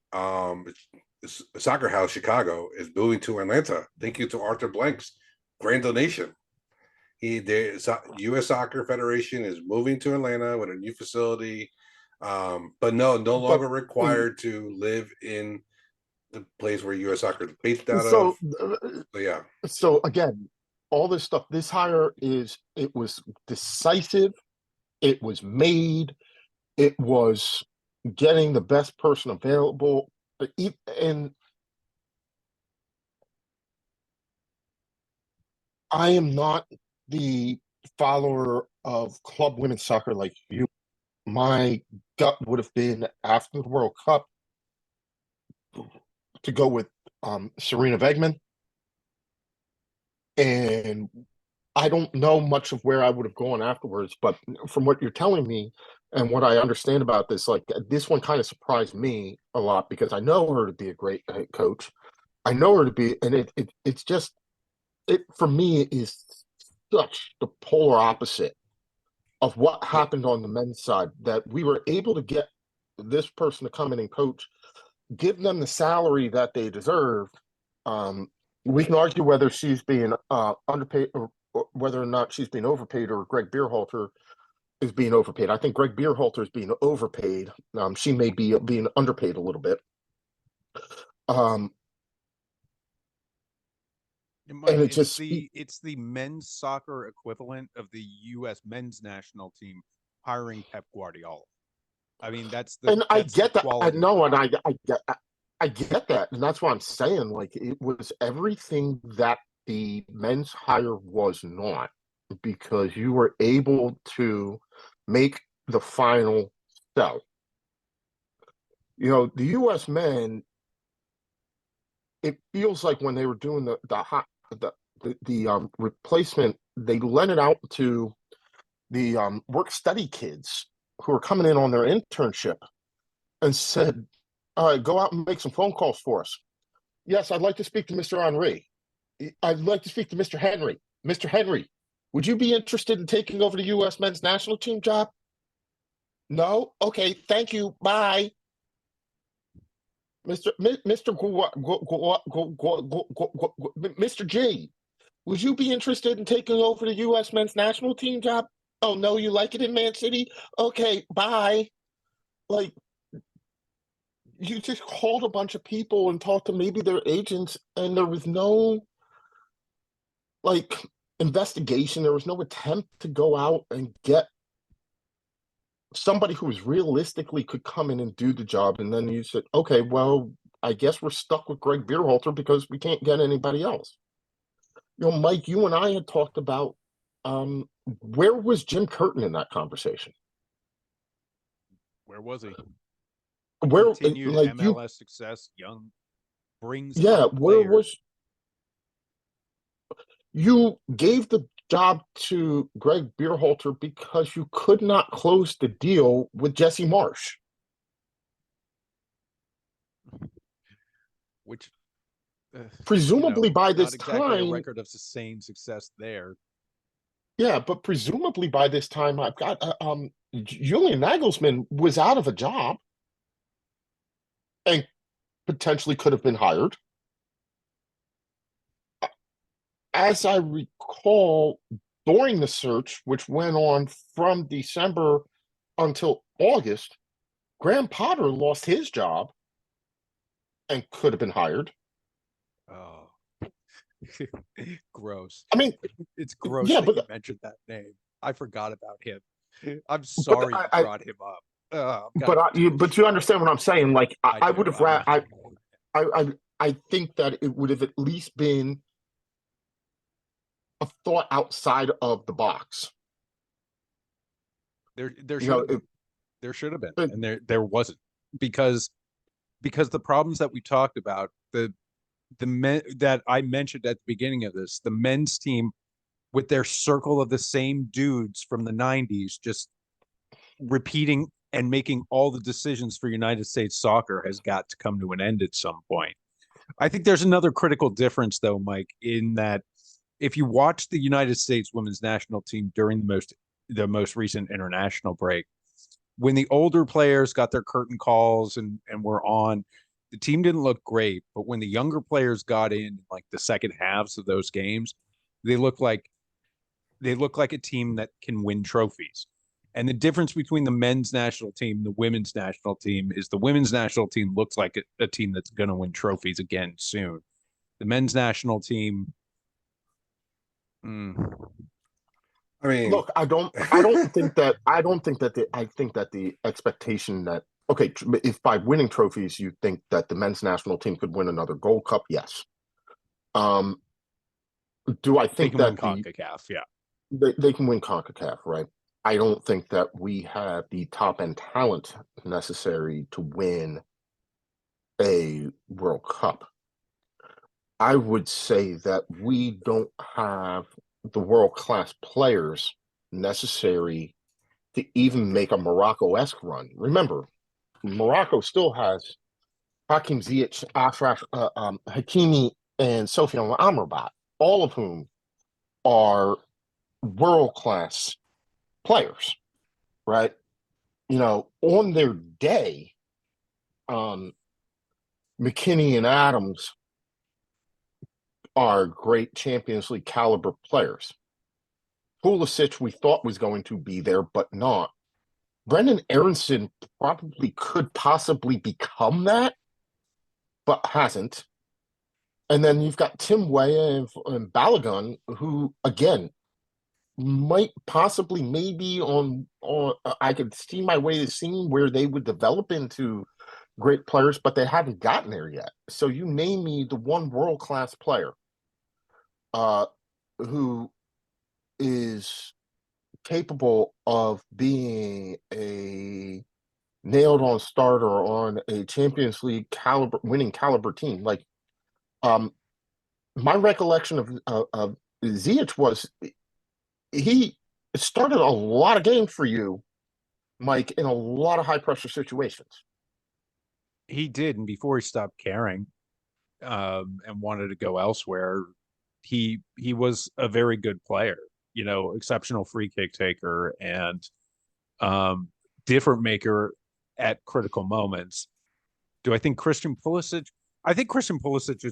Soccer House Chicago is moving to Atlanta. Thank you to Arthur Blank's grand donation. U.S. Soccer Federation is moving to Atlanta with a new facility, but no longer required to live in the place where U.S. Soccer is based out of. So yeah. So again, all this stuff, this hire it was decisive, it was made, it was getting the best person available, and I am not the follower of club women's soccer like you. My gut would have been after the World Cup to go with Serena Wegman. And I don't know much of where I would have gone afterwards, but from what you're telling me and what I understand about this, like this one kind of surprised me a lot because I know her to be a great coach. I know her to be, and it's just for me is such the polar opposite of what happened on the men's side, that we were able to get this person to come in and coach, give them the salary that they deserved. We can argue whether she's being underpaid or whether or not she's being overpaid, or Greg Beerhalter is being overpaid. I think Greg Beerhalter is being overpaid. She may be being underpaid a little bit. Mike, and it it's the men's soccer equivalent of the U.S. men's national team hiring Pep Guardiola. I mean, I get that. I quality. know, and I get that, and that's what I'm saying. Like, it was everything that the men's hire was not, because you were able to make the final sell. The U.S. men, it feels like when they were doing the replacement, they lent it out to the work study kids who were coming in on their internship and said, all right, go out and make some phone calls for us. Yes, I'd like to speak to Mr. Henry. I'd like to speak to Mr. Henry. Mr. Henry, would you be interested in taking over the U.S. men's national team job? No? Okay, thank you. Bye. Mr. G, would you be interested in taking over the U.S. men's national team job? Oh, no, you like it in Man City? Okay, bye. Like, you just called a bunch of people and talked to maybe their agents, and there was no, like, investigation. There was no attempt to go out and get somebody who was realistically could come in and do the job. And then you said, okay, well, I guess we're stuck with Greg Beerhalter because we can't get anybody else. Mike, you and I had talked about where was Jim Curtin in that conversation? Where was he? Where, continued like, MLS success, young brings where players. was you gave the job to Greg Beerhalter because you could not close the deal with Jesse Marsh, which presumably by this not exactly time. a record of sustained success there. Yeah, but presumably by this time, I've got Julian Nagelsmann was out of a job and potentially could have been hired. As I recall, during the search, which went on from December until August, Graham Potter lost his job and could have been hired. Oh, gross. I mean, it's gross yeah, that but you mentioned that name. I forgot about him. I'm sorry you brought him up. but you understand what I'm saying? Like, I would have. I think that it would have at least been a thought outside of the box. There should have been, and there wasn't, because the problems that we talked about, the men that I mentioned at the beginning of this, the men's team with their circle of the same dudes from the 90s, just repeating and making all the decisions for United States soccer, has got to come to an end at some point. I think there's another critical difference, though, Mike, in that if you watch the United States women's national team during the most recent international break, when the older players got their curtain calls and were on, the team didn't look great. But when the younger players got in, like the second halves of those games, they look like a team that can win trophies. And the difference between the men's national team and the women's national team is the women's national team looks like a team that's going to win trophies again soon. The men's national team. I mean, look, I think that the expectation that, okay, if by winning trophies you think that the men's national team could win another Gold Cup, yes. Do I think that win CONCACAF? Yeah, they can win CONCACAF, right? I don't think that we have the top end talent necessary to win a World Cup. I would say that we don't have the world-class players necessary to even make a Morocco-esque run. Remember, Morocco still has Hakim Ziyech, Ashraf Hakimi, and Sofiane Amrabat, all of whom are world-class players, right? On their day, McKinney and Adams are great Champions League caliber players. Pulisic we thought was going to be there, but not. Brendan Aronson probably could possibly become that, but hasn't. And then you've got Tim Weah and Balogun, who again might possibly maybe on I could see my way to seeing where they would develop into great players, but they haven't gotten there yet. So you name me the one world class player who is capable of being a nailed on starter on a Champions League caliber winning caliber team. Like my recollection of Ziyech was he started a lot of games for you, Mike, in a lot of high pressure situations. He did, and before he stopped caring, and wanted to go elsewhere, he was a very good player. You know, exceptional free kick taker and different maker at critical moments. Do I think Christian Pulisic? I think Christian Pulisic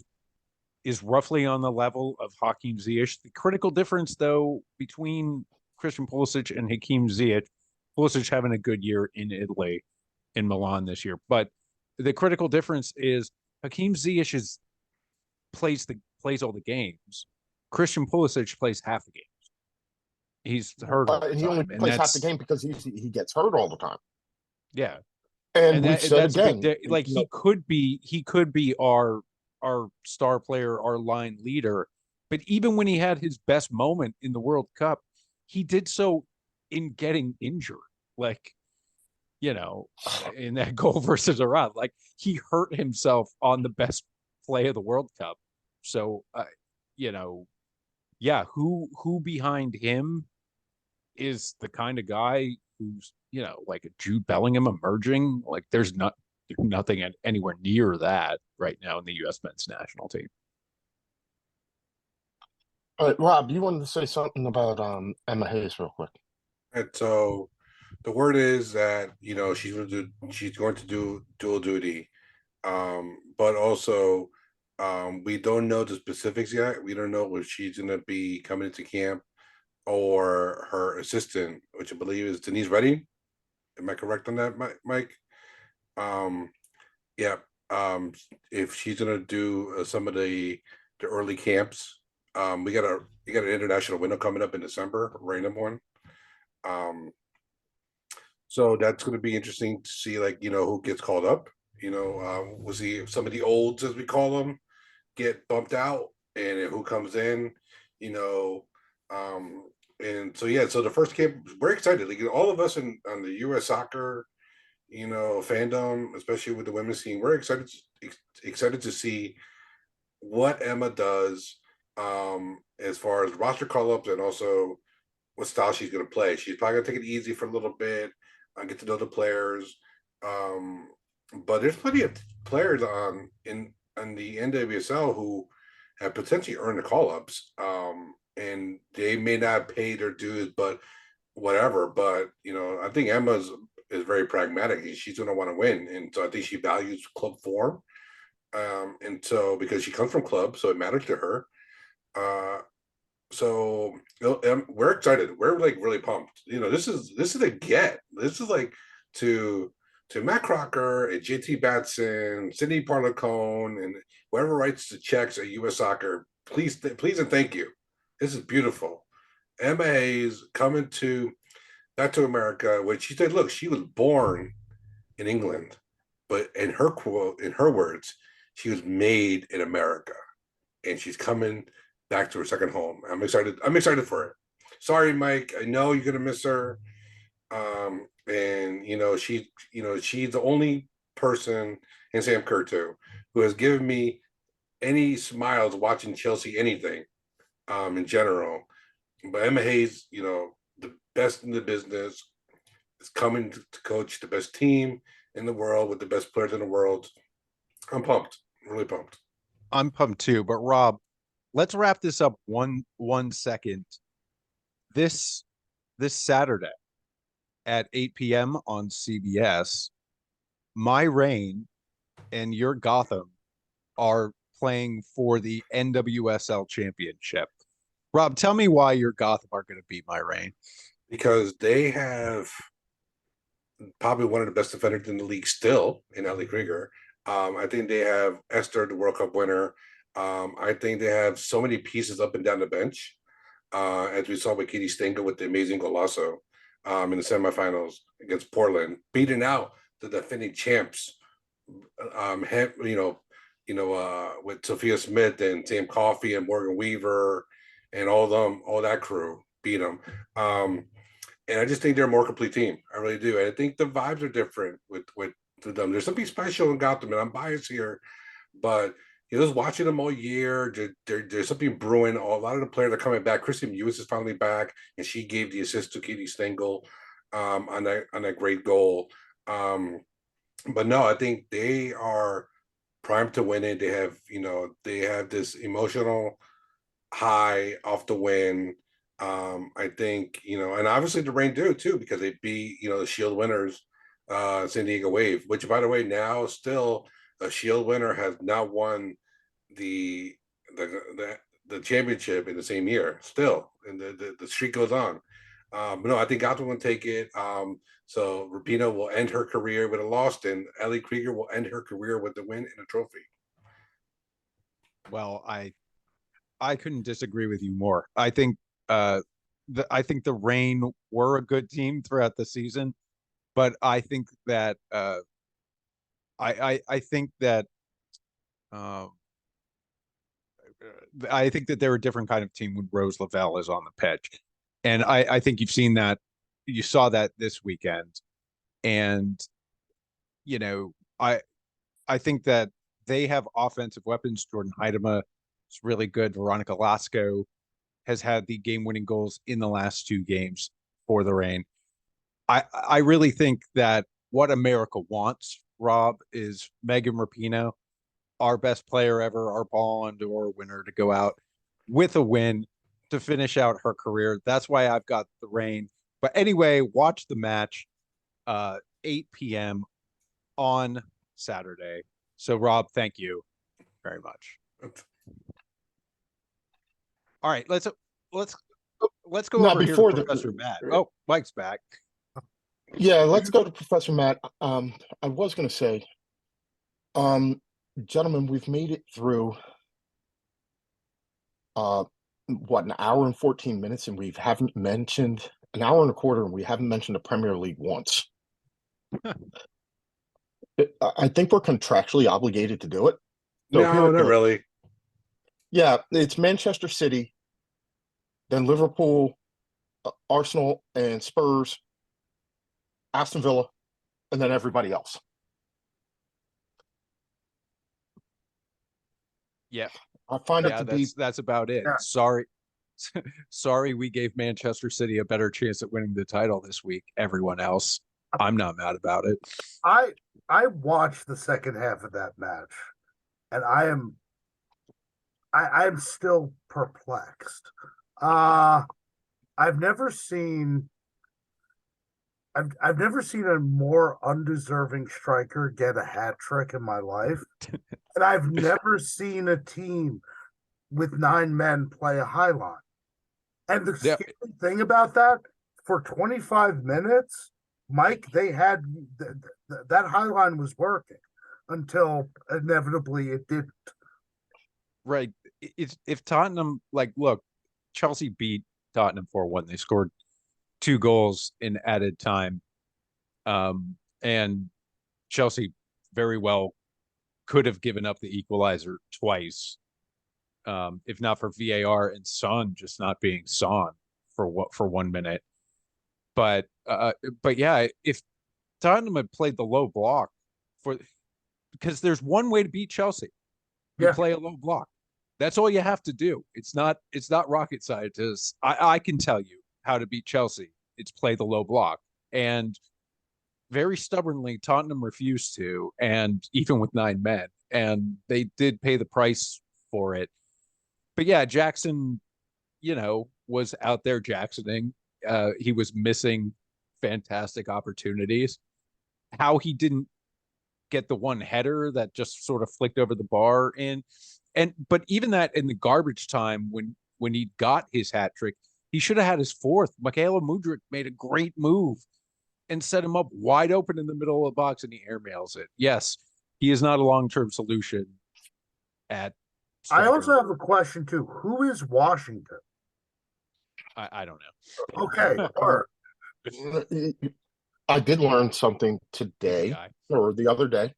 is roughly on the level of Hakim Ziyech. The critical difference, though, between Christian Pulisic and Hakim Ziyech, Pulisic having a good year in Italy, in Milan this year, but the critical difference is Hakim Ziyech plays all the games. Christian Pulisic plays half the games. He's hurt all the He only time, and plays half the that's game because he gets hurt all the time. yeah. And we've said That's again, like he could be our star player, our line leader. But even when he had his best moment in the World Cup, he did so in getting injured. Like, you know, in that goal versus Iran, like he hurt himself on the best play of the World Cup. So, you know, yeah, who behind him is the kind of guy who's, you know, like a Jude Bellingham emerging? Like there's nothing anywhere near that right now in the U.S. men's national team. all right, Rob, you wanted to say something about Emma Hayes real quick. And so the word is that she's going to do dual duty, but also we don't know the specifics yet. We don't know if she's going to be coming into camp or her assistant, which I believe is Denise Redding. Am I correct on that, Mike? Yeah. If she's gonna do some of the early camps, we got an international window coming up in December, random one. So that's going to be interesting to see, like, who gets called up. We'll see if some of the olds, as we call them, get bumped out, and who comes in. You know, and so yeah, so the first camp, we're excited. Like, all of us on the U.S. soccer, fandom, especially with the women's team, we're excited to see what Emma does, as far as roster call-ups and also what style she's going to play. She's probably going to take it easy for a little bit, get to know the players. But there's plenty of players on the NWSL who have potentially earned the call-ups, and they may not pay their dues, but whatever. But I think Emma is very pragmatic. She's going to want to win, and so I think she values club form. And so because she comes from club, so it matters to her. So we're excited. We're like really pumped. This is a get. This is like to Matt Crocker and JT Batson, Cindy Parlacone, and whoever writes the checks at U.S. Soccer. Please and thank you. This is beautiful. Emma Hayes coming back to America, which she said, look, she was born in England, but in her words, she was made in America, and she's coming back to her second home. I'm excited for it. Sorry, Mike. I know you're gonna miss her. And she's the only person, and Sam Kerr too, who has given me any smiles watching Chelsea anything, in general. But Emma Hayes, the best in the business, is coming to coach the best team in the world with the best players in the world. I'm pumped, really pumped. I'm pumped too. But Rob, let's wrap this up one second. This Saturday at 8 p.m. on CBS, my Reign and your Gotham are playing for the NWSL championship. Rob, tell me why your Gotham are going to beat my Reign. because they have probably one of the best defenders in the league still in Ellie Krieger. I think they have Esther, the World Cup winner. I think they have so many pieces up and down the bench, as we saw with Katie Stenka with the amazing golazo in the semifinals against Portland, beating out the defending champs. With Sophia Smith and Sam Coffey and Morgan Weaver and all that crew beat them. And I just think they're a more complete team. I really do. And I think the vibes are different with them. There's something special in Gotham, and I'm biased here, but just watching them all year, there's something brewing. A lot of the players are coming back. Kristen Mewis is finally back, and she gave the assist to Katie Stengel on that great goal. But no, I think they are primed to win it. They have this emotional high off the win. I think, and obviously the Reign do too, because they beat, the Shield winners, San Diego Wave, which by the way, now still a Shield winner has not won the the championship in the same year still, and the streak goes on. But no, I think Gotham will take it. So Rapinoe will end her career with a loss, and Ellie Krieger will end her career with the win and a trophy. Well, I couldn't disagree with you more. I think I think the Reign were a good team throughout the season, but I think that I think that I think that they're a different kind of team when Rose Lavelle is on the pitch. And I think you've seen that, you saw that this weekend. And, I think that they have offensive weapons. Jordan Heidema is really good. Veronica Lasco has had the game-winning goals in the last 2 games for the Reign. I really think that what America wants, Rob, is Megan Rapinoe, our best player ever, our Ballon d'Or winner, to go out with a win to finish out her career. That's why I've got the Reign. But anyway, watch the match 8 p.m. on Saturday. So Rob, thank you very much. All right, let's go Now, over here before to the- Professor Matt. Oh, Mike's back. Yeah, let's go to Professor Matt. I was going to say, gentlemen, we've made it through an hour and 14 minutes, and we haven't mentioned an hour and a quarter, and we haven't mentioned the Premier League once. I think we're contractually obligated to do it. So here No, it not goes. really. Yeah, it's Manchester City, then Liverpool, Arsenal, and Spurs, Aston Villa, and then everybody else. Yeah, I find it yeah, to be that's about it. Yeah. Sorry, we gave Manchester City a better chance at winning the title this week. Everyone else, I'm not mad about it. I watched the second half of that match, and I'm still perplexed. I've never seen I've never seen a more undeserving striker get a hat trick in my life. And I've never seen a team with 9 men play a high line. And the Yeah. scary thing about that, for 25 minutes, Mike, they had that high line was working until inevitably it didn't. Right. It's if Tottenham, look, Chelsea beat Tottenham 4-1. They scored 2 goals in added time. And Chelsea very well could have given up the equalizer twice, if not for VAR and Son just not being Son for 1 minute. But yeah, if Tottenham had played the low block because there's one way to beat Chelsea. You play a low block. That's all you have to do. It's not rocket scientists. I can tell you how to beat Chelsea. It's play the low block. And very stubbornly, Tottenham refused to, and even with 9 men, and they did pay the price for it. But yeah, Jackson, was out there Jacksoning. He was missing fantastic opportunities. How he didn't get the one header that just sort of flicked over the bar but even that in the garbage time when when he got his hat trick. He should have had his fourth. Michaela Mudryk made a great move and set him up wide open in the middle of the box, and he airmails it. Yes, he is not a long-term solution at I striker. also have a question too. Who is Washington? I don't know. Okay, or I did learn something today guy. or the other day.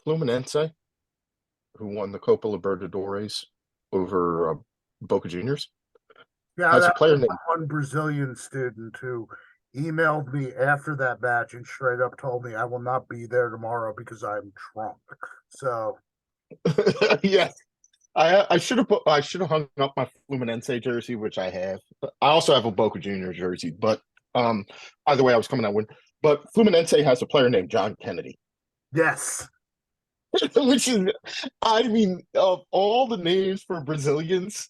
Fluminense, who won the Copa Libertadores over Boca Juniors, yeah, has a that player was named one Brazilian student who emailed me after that match and straight up told me I will not be there tomorrow because I'm drunk. So yes. I should have hung up my Fluminense jersey, which I have. I also have a Boca Junior jersey, but either way, I was coming out win. But Fluminense has a player named John Kennedy, yes, which is, I mean, of all the names for Brazilians,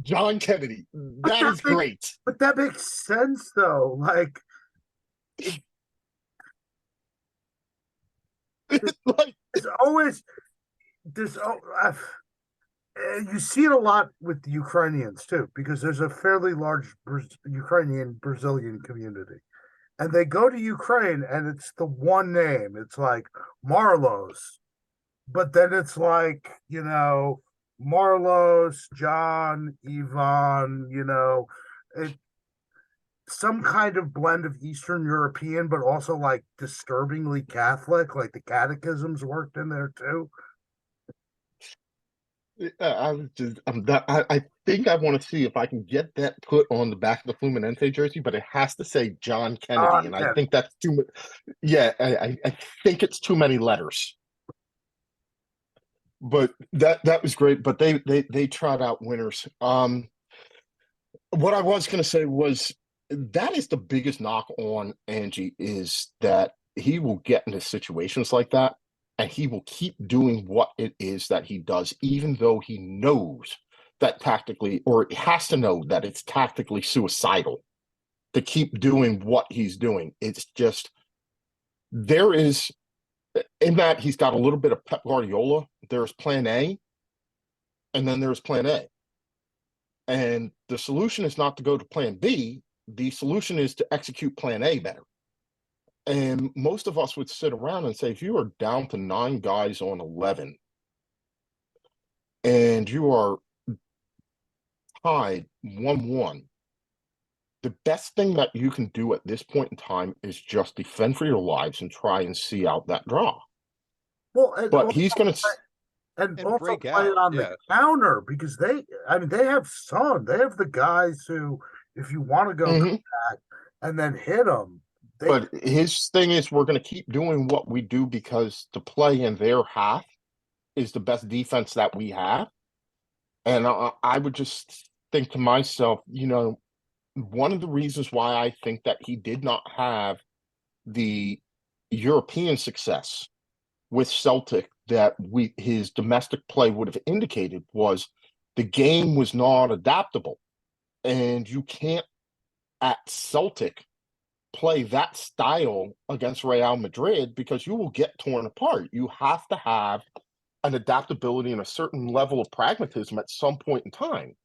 John Kennedy, that is great. but that makes sense though. Like, Like, there's always you see it a lot with the Ukrainians too, because there's a fairly large Ukrainian Brazilian community, and they go to Ukraine and it's the one name. It's like Marlos, but then it's like Marlos, John, Ivan. It some kind of blend of Eastern European, but also like disturbingly Catholic. Like the catechisms worked in there too. I think I want to see if I can get that put on the back of the Fluminense jersey, but it has to say John Kennedy, and I think that's too much. Yeah, I think it's too many letters. But that was great. But they trot out winners. What I was going to say was that is the biggest knock on Angie is that he will get into situations like that. And he will keep doing what it is that he does, even though he knows that tactically, or has to know that it's tactically suicidal to keep doing what he's doing. It's just, there is, in that he's got a little bit of Pep Guardiola. There's plan A, and then there's plan A. And the solution is not to go to plan B. The solution is to execute plan A better. And most of us would sit around and say, if you are down to 9 guys on 11 and you are tied 1-1, the best thing that you can do at this point in time is just defend for your lives and try and see out that draw. Well, but he's going to and also break play out, it on the counter because they have the guys who, if you want to go back and then hit them. But his thing is, we're going to keep doing what we do because to play in their half is the best defense that we have. And I would just think to myself, one of the reasons why I think that he did not have the European success with Celtic that his domestic play would have indicated was the game was not adaptable. And you can't, at Celtic, play that style against Real Madrid because you will get torn apart. You have to have an adaptability and a certain level of pragmatism at some point in time.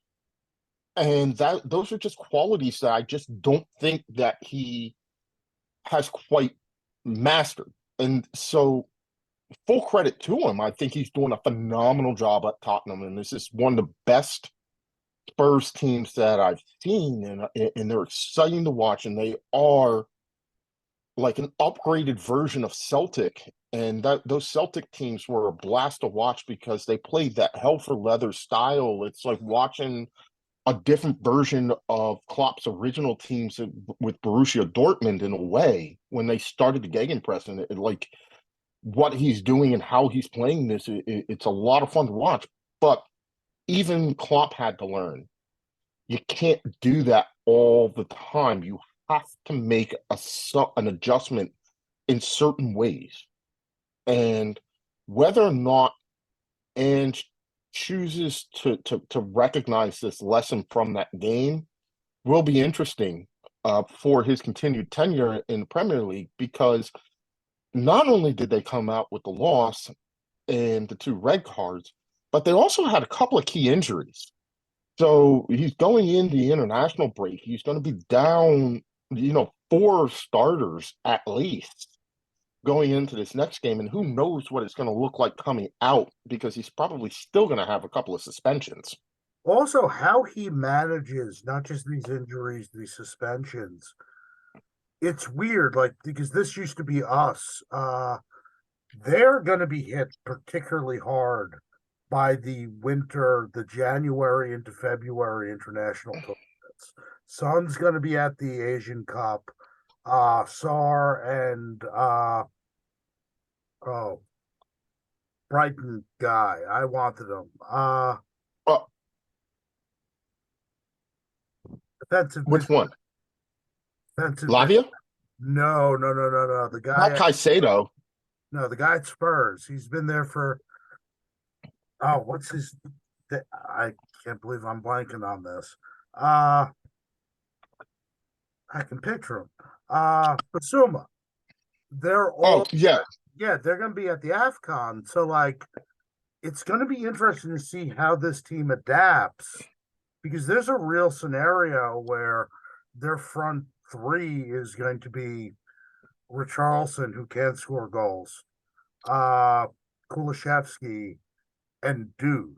And those are just qualities that I just don't think that he has quite mastered. And so full credit to him. I think he's doing a phenomenal job at Tottenham. And this is one of the best Spurs teams that I've seen, and they're exciting to watch, and they are like an upgraded version of Celtic. And those Celtic teams were a blast to watch because they played that hell for leather style. It's like watching a different version of Klopp's original teams with Borussia Dortmund in a way when they started the Gegenpress, and like what he's doing and how he's playing this, it's a lot of fun to watch. But even Klopp had to learn. You can't do that all the time. You have to make an adjustment in certain ways. And whether or not Ange chooses to recognize this lesson from that game will be interesting for his continued tenure in the Premier League, because not only did they come out with the loss and the 2 red cards, but they also had a couple of key injuries. So he's going in the international break. He's going to be down, 4 starters at least going into this next game. And who knows what it's going to look like coming out, because he's probably still going to have a couple of suspensions. Also, how he manages not just these injuries, these suspensions. It's weird, like, because this used to be us. They're going to be hit particularly hard by the January into February international tournaments. Son's going to be at the Asian Cup. Sar and Brighton guy. I wanted him. Uh, Defensive. which one? Defensive. Lavia? No. The guy. Not Caicedo. No, the guy at Spurs. He's been there for. Oh, what's his? I can't believe I'm blanking on this. I can picture him. Basuma. They're all. Oh, yeah. Yeah, they're going to be at the AFCON. So, like, it's going to be interesting to see how this team adapts, because there's a real scenario where their front three is going to be Richarlison, who can't score goals, Kulishevsky, and Dude,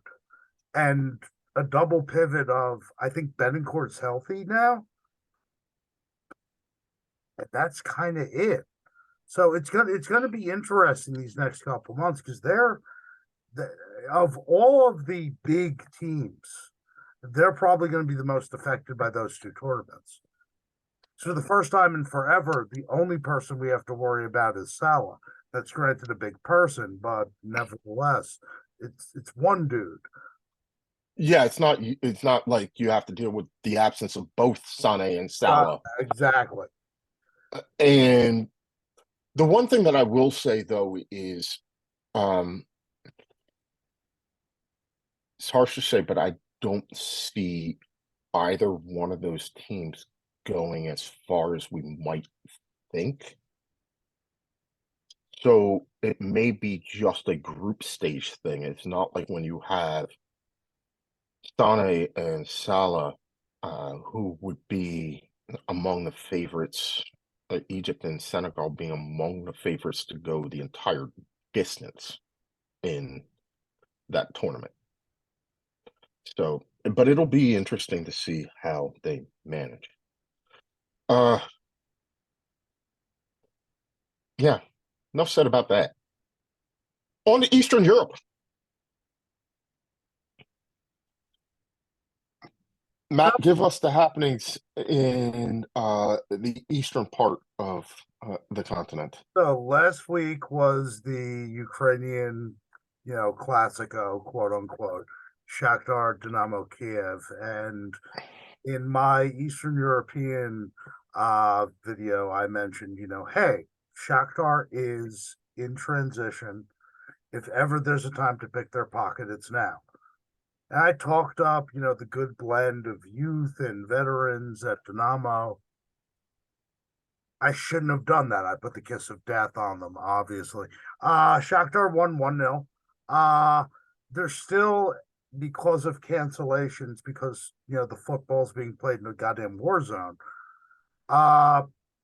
and a double pivot of, I think Betancourt's healthy now. And that's kind of it. So it's gonna be interesting these next couple months, because of all of the big teams, they're probably going to be the most affected by those two tournaments. So the first time in forever, the only person we have to worry about is Salah. That's granted a big person, but nevertheless, it's one dude. Yeah, it's not like you have to deal with the absence of both Sane and Salah. Exactly. And the one thing that I will say, though, is it's harsh to say, but I don't see either one of those teams going as far as we might think. So it may be just a group stage thing. It's not like when you have Sane and Salah, who would be among the favorites, Egypt and Senegal being among the favorites to go the entire distance in that tournament. So, but it'll be interesting to see how they manage. Yeah, enough said about that. On to Eastern Europe. Matt, give us the happenings in the eastern part of the continent. So last week was the Ukrainian, Classico, quote unquote, Shakhtar Dynamo Kiev, and in my Eastern European video, I mentioned, hey, Shakhtar is in transition. If ever there's a time to pick their pocket, it's now. And I talked up, the good blend of youth and veterans at Dynamo. I shouldn't have done that. I put the kiss of death on them, obviously. Shakhtar won 1-0. They're still, because of cancellations, because the football's being played in a goddamn war zone.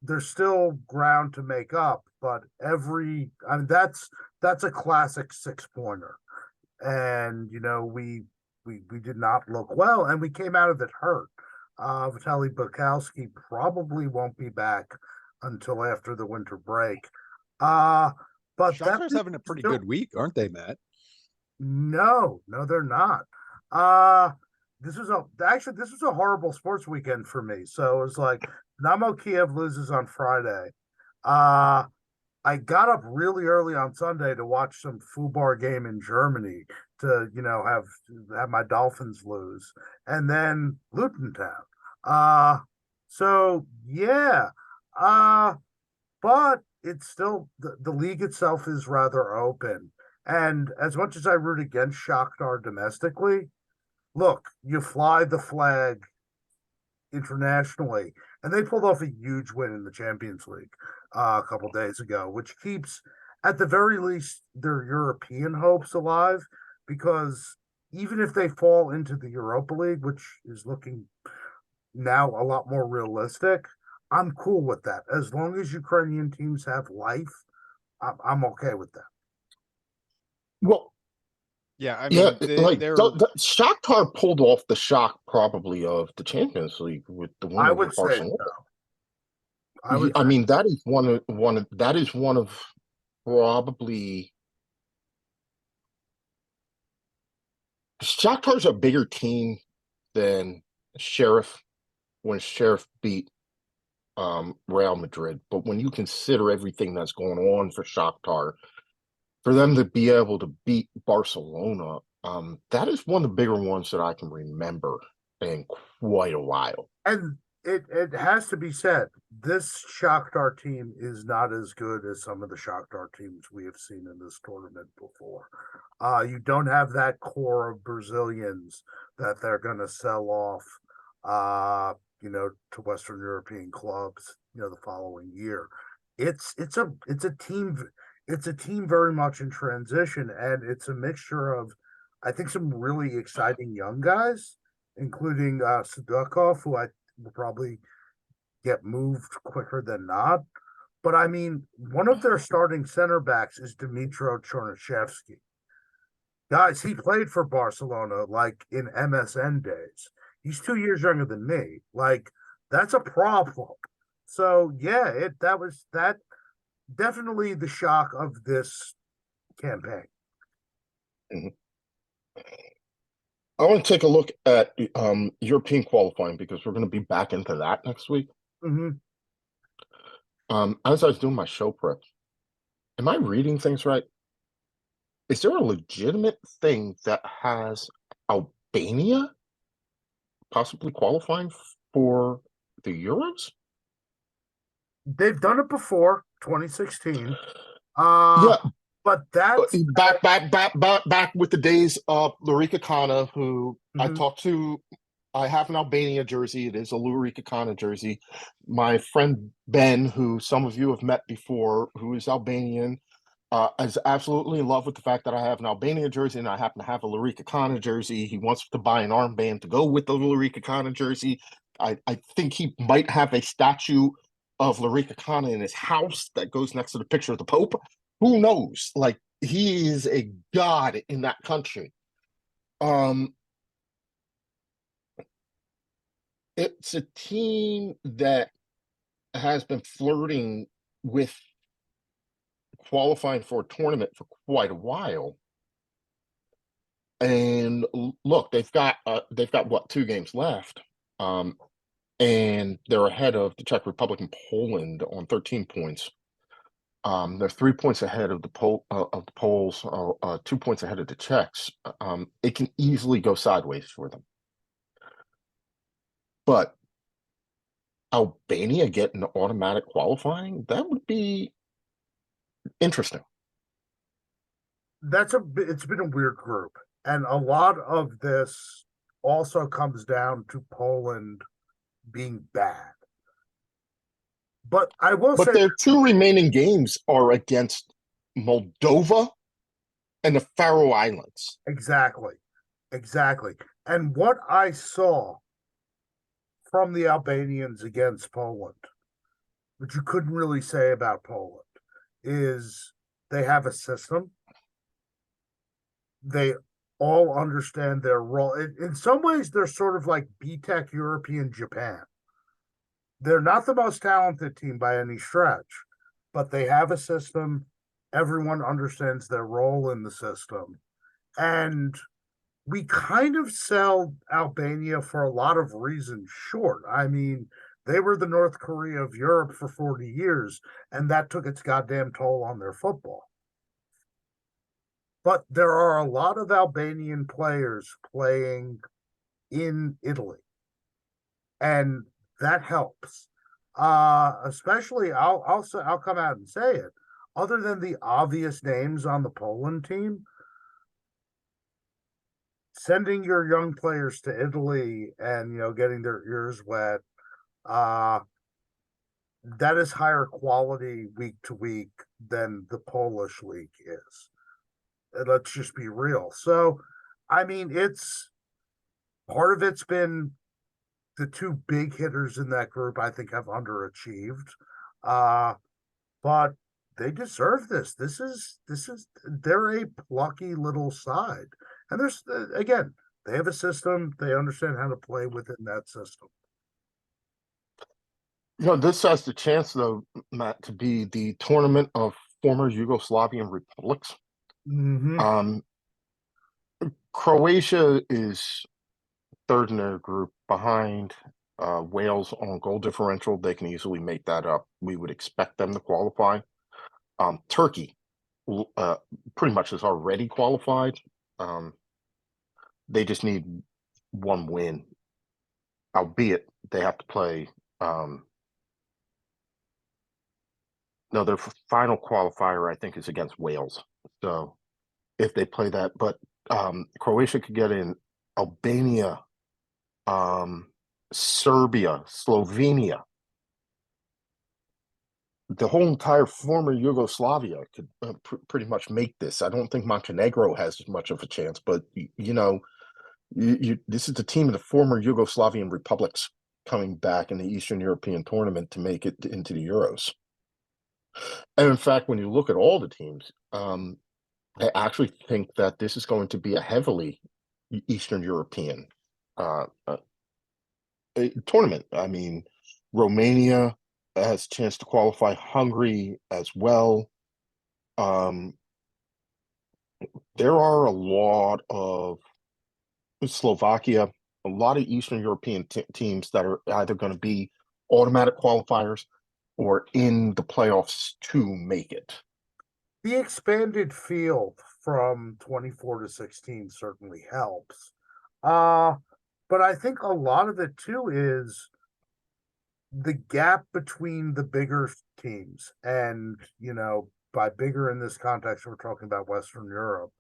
There's still ground to make up, but that's a classic 6-pointer. And we did not look well, and we came out of it hurt. Vitaly Bukowski probably won't be back until after the winter break. But Shakhtar's having a pretty good week, aren't they, Matt? No, they're not. This was a horrible sports weekend for me. So it was like Dynamo Kiev loses on Friday. I got up really early on Sunday to watch some FUBAR game in Germany to, have my Dolphins lose, and then Luton Town. So yeah. But it's still the league itself is rather open. And as much as I root against Shakhtar domestically, look, you fly the flag internationally, and they pulled off a huge win in the Champions League a couple days ago, which keeps, at the very least, their European hopes alive, because even if they fall into the Europa League, which is looking now a lot more realistic, I'm cool with that. As long as Ukrainian teams have life, I'm okay with that. Well, Yeah, I yeah, mean, like Shakhtar pulled off the shock probably of the Champions League with the win I over would say Barcelona. so. I I mean, that is one of probably Shakhtar's a bigger team than Sheriff when Sheriff beat Real Madrid. But when you consider everything that's going on for Shakhtar, for them to be able to beat Barcelona, that is one of the bigger ones that I can remember in quite a while. and it has to be said, this Shakhtar team is not as good as some of the Shakhtar teams we have seen in this tournament before. You don't have that core of Brazilians that they're going to sell off, to Western European clubs, the following year. It's a team very much in transition, and it's a mixture of, I think, some really exciting young guys, including Sudakov, who I will probably get moved quicker than not. But I mean, one of their starting center backs is Dmitro Chernyshevsky. Guys, he played for Barcelona like in MSN days. He's 2 years younger than me. Like, that's a problem. So yeah, that was definitely the shock of this campaign. Mhm. I want to take a look at European qualifying because we're going to be back into that next week. Mm-hmm. As I was doing my show prep, am I reading things right? Is there a legitimate thing that has Albania possibly qualifying for the Euros? They've done it before, 2016. Yeah, But that's back with the days of Lurika Kana, who I Mhm. talked to. I have an Albania jersey. It is a Lurika Kana jersey. My friend Ben, who some of you have met before, who is Albanian, is absolutely in love with the fact that I have an Albania jersey and I happen to have a Lurika Kana jersey. He wants to buy an armband to go with the Lurika Kana jersey. I think he might have a statue of Lurika Kana in his house that goes next to the picture of the Pope. Who knows? Like, he is a god in that country. It's a team that has been flirting with qualifying for a tournament for quite a while. And look, they've got what, 2 games left. And they're ahead of the Czech Republic and Poland on 13 points. They're 3 points ahead of the Poles, 2 points ahead of the Czechs. It can easily go sideways for them. But Albania getting automatic qualifying, that would be interesting. It's been a weird group, and a lot of this also comes down to Poland being bad. But I will But say their 2 remaining games are against Moldova and the Faroe Islands. exactly. And what I saw from the Albanians against Poland, which you couldn't really say about Poland, is they have a system. They all understand their role. In some ways, they're sort of like B-Tech European Japan. They're not the most talented team by any stretch, but they have a system. Everyone understands their role in the system. And we kind of sell Albania for a lot of reasons short. I mean, they were the North Korea of Europe for 40 years, and that took its goddamn toll on their football. But there are a lot of Albanian players playing in Italy, and that helps. Especially, I'll come out and say it. Other than the obvious names on the Poland team, sending your young players to Italy and getting their ears wet, uh, that is higher quality week to week than the Polish league is. And let's just be real. So I mean, it's part of it's been the two big hitters in that group, I think, have underachieved. Uh, but they deserve this. They're a plucky little side. And there's, again, they have a system, they understand how to play within that system. This has the chance, though, Matt, to be the tournament of former Yugoslavian republics. Mm-hmm. Croatia is third in their group behind Wales on goal differential. They can easily make that up. We would expect them to qualify. Turkey pretty much is already qualified. They just need one win, albeit they have to play. No, their final qualifier, I think, is against Wales. So if they play that, but Croatia could get in Albania, Serbia, Slovenia. The whole entire former Yugoslavia could pretty much make this. I don't think Montenegro has as much of a chance, but this is the team of the former Yugoslavian republics coming back in the Eastern European tournament to make it into the Euros. And in fact, when you look at all the teams, I actually think that this is going to be a heavily Eastern European tournament. I mean, Romania has a chance to qualify, Hungary as well. There are a lot of Slovakia, a lot of Eastern European teams that are either going to be automatic qualifiers or in the playoffs to make it. The expanded field from 24 to 16 certainly helps. But I think a lot of it too is the gap between the bigger teams. And, by bigger in this context, we're talking about Western Europe,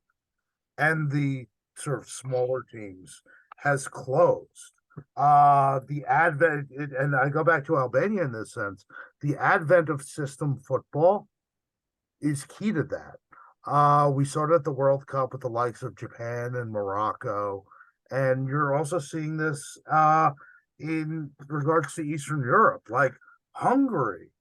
and the sort of smaller teams has closed. The advent, and I go back to Albania in this sense, the advent of system football is key to that. We saw it at the World Cup with the likes of Japan and Morocco, and you're also seeing this in regards to Eastern Europe. Like Hungary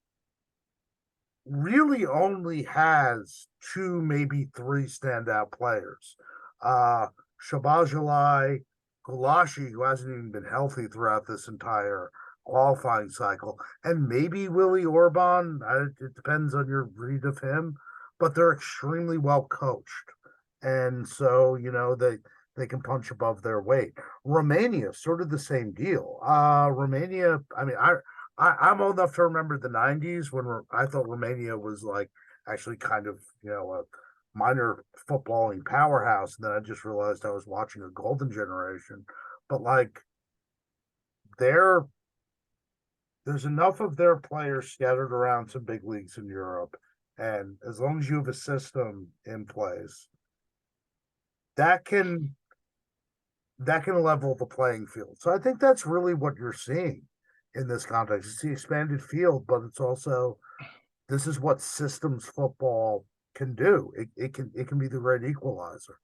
really only has two, maybe three standout players. Shabazalai, Gulashi, who hasn't even been healthy throughout this entire qualifying cycle, and maybe Willie Orban. It depends on your read of him, but they're extremely well coached, and so they can punch above their weight. Romania, sort of the same deal. Romania, I mean, I'm old enough to remember the '90s when I thought Romania was like actually kind of a minor footballing powerhouse, and then I just realized I was watching a golden generation. But like there's enough of their players scattered around some big leagues in Europe, and as long as you have a system in place, that can level the playing field. So I think that's really what you're seeing in this context. It's the expanded field, but it's also this is what systems football can do. It can be the great equalizer.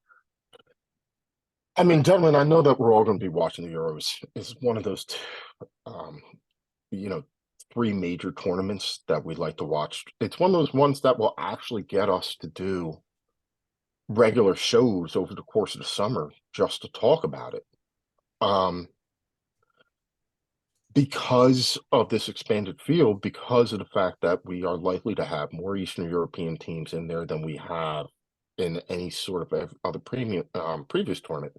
I mean, gentlemen, I know that we're all going to be watching the Euros. It's one of those, three major tournaments that we like to watch. It's one of those ones that will actually get us to do regular shows over the course of the summer just to talk about it. Because of this expanded field, because of the fact that we are likely to have more Eastern European teams in there than we have in any sort of other previous tournament,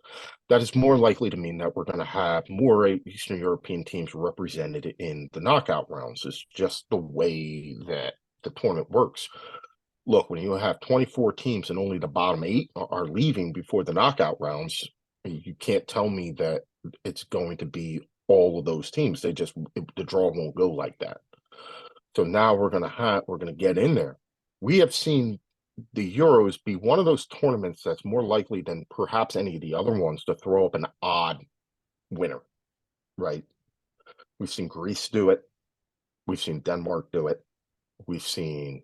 that is more likely to mean that we're going to have more Eastern European teams represented in the knockout rounds. It's just the way that the tournament works. Look, when you have 24 teams and only the bottom 8 are leaving before the knockout rounds, you can't tell me that it's going to be all of those teams. The draw won't go like that. So now we're going to get in there. We have seen the Euros be one of those tournaments that's more likely than perhaps any of the other ones to throw up an odd winner, right? We've seen Greece do it. We've seen Denmark do it. We've seen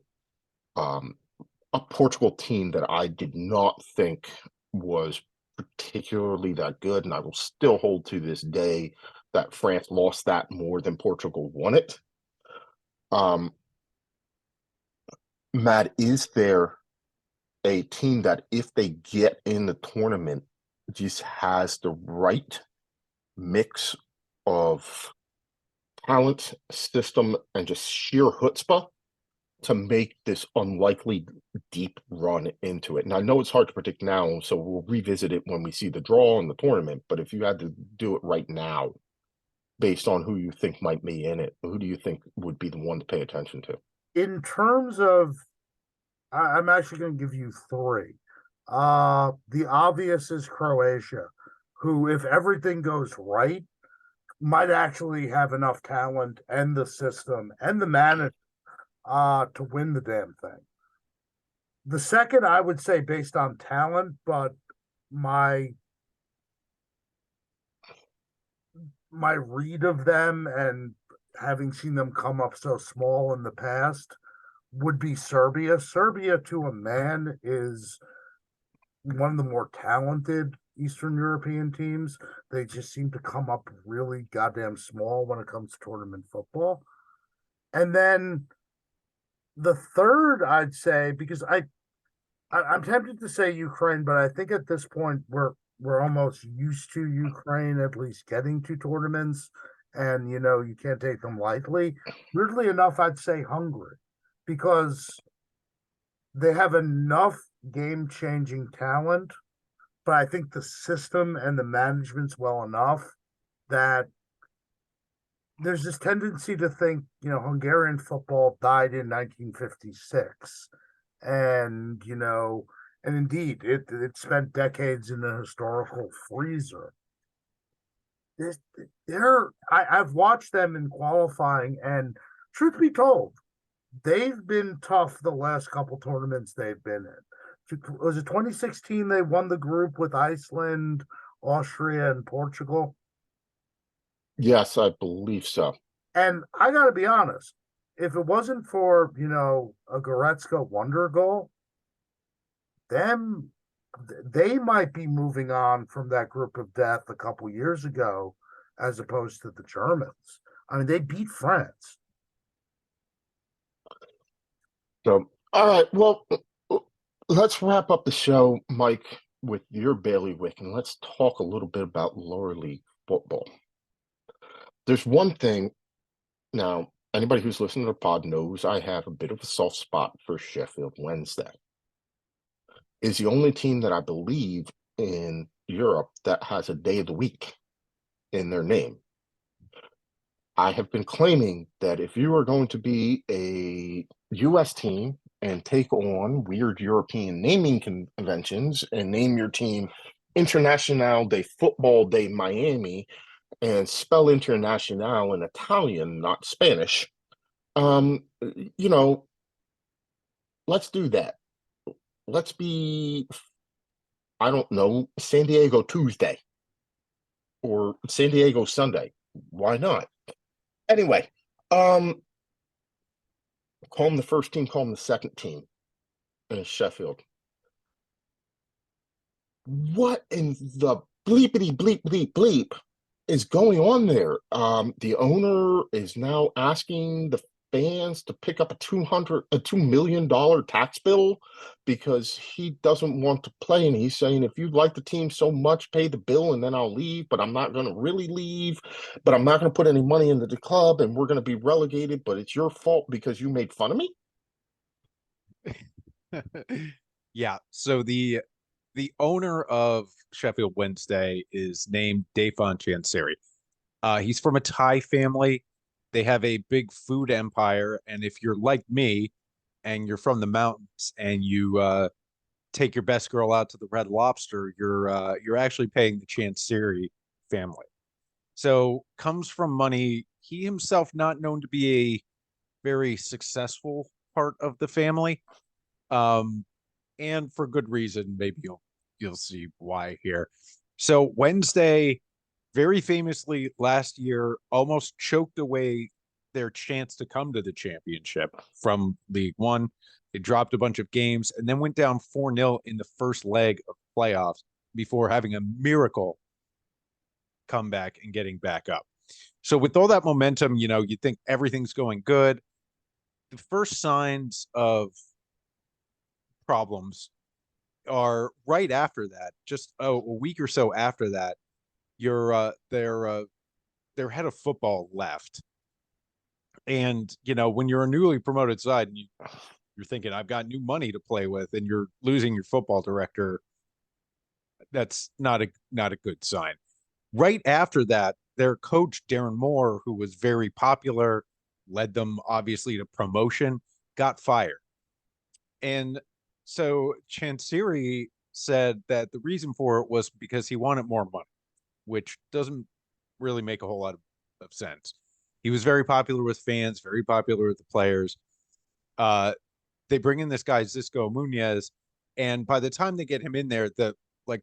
a Portugal team that I did not think was particularly that good, and I will still hold to this day that France lost that more than Portugal won it. Matt, is there a team that if they get in the tournament just has the right mix of talent, system, and just sheer chutzpah to make this unlikely deep run into it? And I know it's hard to predict now, so we'll revisit it when we see the draw in the tournament, but if you had to do it right now, based on who you think might be in it, who do you think would be the one to pay attention to? In terms of, I'm actually going to give you three. The obvious is Croatia, who, if everything goes right, might actually have enough talent and the system and the manager to win the damn thing. The second, I would say, based on talent, but my read of them and having seen them come up so small in the past would be Serbia. Serbia, to a man, is one of the more talented Eastern European teams. They just seem to come up really goddamn small when it comes to tournament football. And then the third, I'd say, because I'm tempted to say Ukraine, but I think at this point we're almost used to Ukraine at least getting to tournaments, and you can't take them lightly. Weirdly enough, I'd say Hungary, because they have enough game-changing talent, but I think the system and the management's well enough that there's this tendency to think, Hungarian football died in 1956. And, and indeed, it spent decades in the historical freezer. I've watched them in qualifying, and truth be told, they've been tough the last couple tournaments they've been in. Was it 2016 they won the group with Iceland, Austria, and Portugal? Yes, I believe so. And I got to be honest, if it wasn't for, a Goretzka wonder goal, they might be moving on from that group of death a couple years ago, as opposed to the Germans. I mean, they beat France. So, all right, well, let's wrap up the show, Mike, with your bailiwick, and let's talk a little bit about lower league football. There's one thing now, anybody who's listened to the pod knows I have a bit of a soft spot for Sheffield Wednesday. Is the only team that I believe in Europe that has a day of the week in their name. I have been claiming that if you are going to be a US team and take on weird European naming conventions and name your team International de Football de Miami and spell International in Italian, not Spanish, let's do that. Let's be, I don't know, San Diego Tuesday or San Diego Sunday. Why not? Anyway, call them the first team, call them the second team in Sheffield. What in the bleepity bleep bleep bleep is going on there? The owner is now asking the fans to pick up a $2 million tax bill because he doesn't want to play, and he's saying, if you like the team so much, pay the bill and then I'll leave, but I'm not going to really leave, but I'm not going to put any money into the club, and we're going to be relegated, but it's your fault because you made fun of me. Yeah, so the owner of Sheffield Wednesday is named Dafon Chansiri. He's from a Thai family. They have a big food empire, and if you're like me and you're from the mountains and you take your best girl out to the Red Lobster, you're actually paying the Chansiri family. So comes from money. He himself not known to be a very successful part of the family, and for good reason. Maybe you'll see why here. So Wednesday, very famously last year, almost choked away their chance to come to the championship from League One. They dropped a bunch of games and then went down 4-0 in the first leg of playoffs before having a miracle comeback and getting back up. So with all that momentum, you think everything's going good. The first signs of problems are right after that, just a week or so after that. Their head of football left. And when you're a newly promoted side and you're thinking, I've got new money to play with, and you're losing your football director, that's not a good sign. Right after that, their coach, Darren Moore, who was very popular, led them obviously to promotion, got fired. And so Chansiri said that the reason for it was because he wanted more money, which doesn't really make a whole lot of sense. He was very popular with fans, very popular with the players. They bring in this guy, Zisco Munoz, and by the time they get him in there, the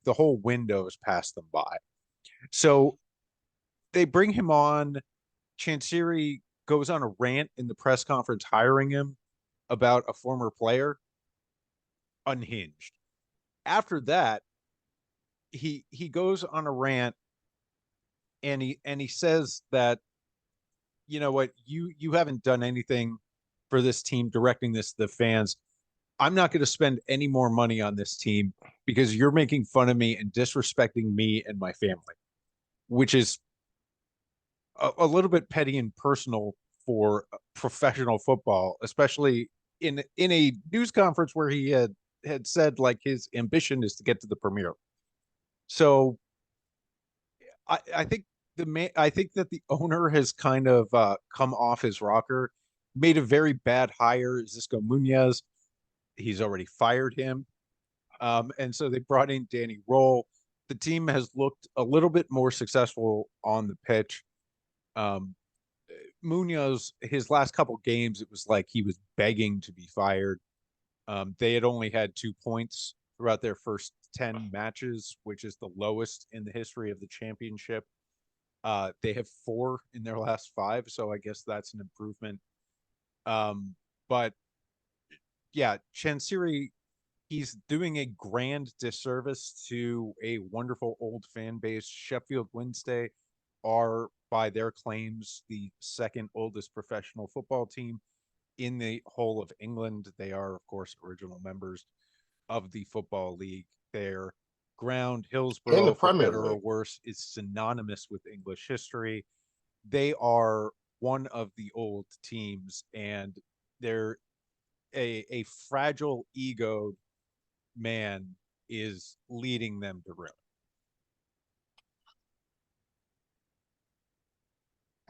whole window has passed them by. So they bring him on. Chansiri goes on a rant in the press conference hiring him about a former player. Unhinged. After that, he goes on a rant and he says that, you know what, you haven't done anything for this team, directing this to the fans. I'm not going to spend any more money on this team because you're making fun of me and disrespecting me and my family, which is a little bit petty and personal for professional football, especially in a news conference where he had said like his ambition is to get to the Premier. So I think I think that the owner has kind of come off his rocker, made a very bad hire, Zisco Munoz. He's already fired him. And so they brought in Danny Roll. The team has looked a little bit more successful on the pitch. Munoz, his last couple games, it was like he was begging to be fired. They had only had 2 points throughout their first 10 matches, which is the lowest in the history of the championship. They have 4 in their last 5, so I guess that's an improvement. But yeah, Chansiri, he's doing a grand disservice to a wonderful old fan base. Sheffield Wednesday are, by their claims, the second oldest professional football team in the whole of England. They are, of course, original members of the Football League. Their ground, Hillsborough, for better or worse, is synonymous with English history. They are one of the old teams, and they're a fragile, egoed man is leading them to ruin.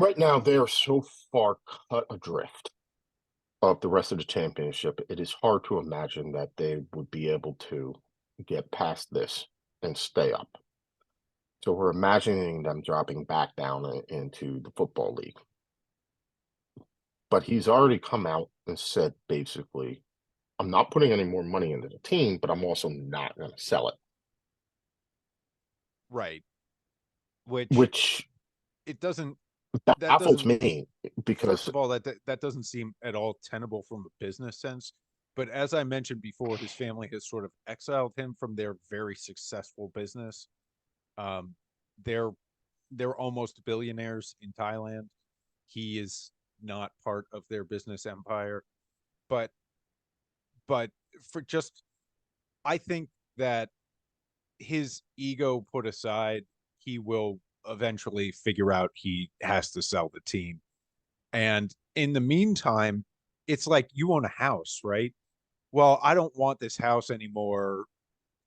Right now, they are so far cut adrift of the rest of the championship. It is hard to imagine that they would be able to get past this and stay up. So we're imagining them dropping back down into the Football League. But he's already come out and said, basically, I'm not putting any more money into the team, but I'm also not going to sell it. Right. Which it doesn't baffles me, because first of all, that doesn't seem at all tenable from a business sense. But as I mentioned before, his family has sort of exiled him from their very successful business. They're almost billionaires in Thailand. He is not part of their business empire. But for just, I think that his ego put aside, he will eventually figure out he has to sell the team. And in the meantime, it's like you own a house, right? Well, I don't want this house anymore.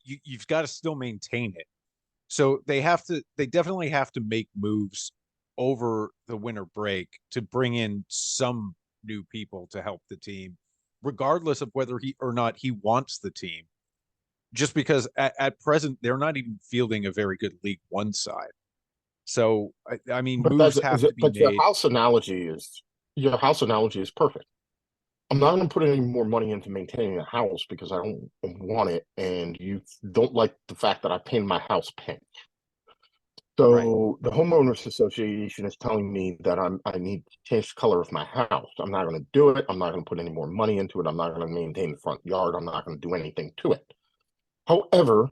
You've got to still maintain it. So they definitely have to make moves over the winter break to bring in some new people to help the team, regardless of whether he or not he wants the team. Just because at present, they're not even fielding a very good League One side. So, I mean, moves have to be made. Your house analogy is perfect. I'm not going to put any more money into maintaining a house because I don't want it, and you don't like the fact that I painted my house pink. So right. The homeowners association is telling me that I need to change the color of my house. I'm not going to do it. I'm not going to put any more money into it. I'm not going to maintain the front yard. I'm not going to do anything to it. However,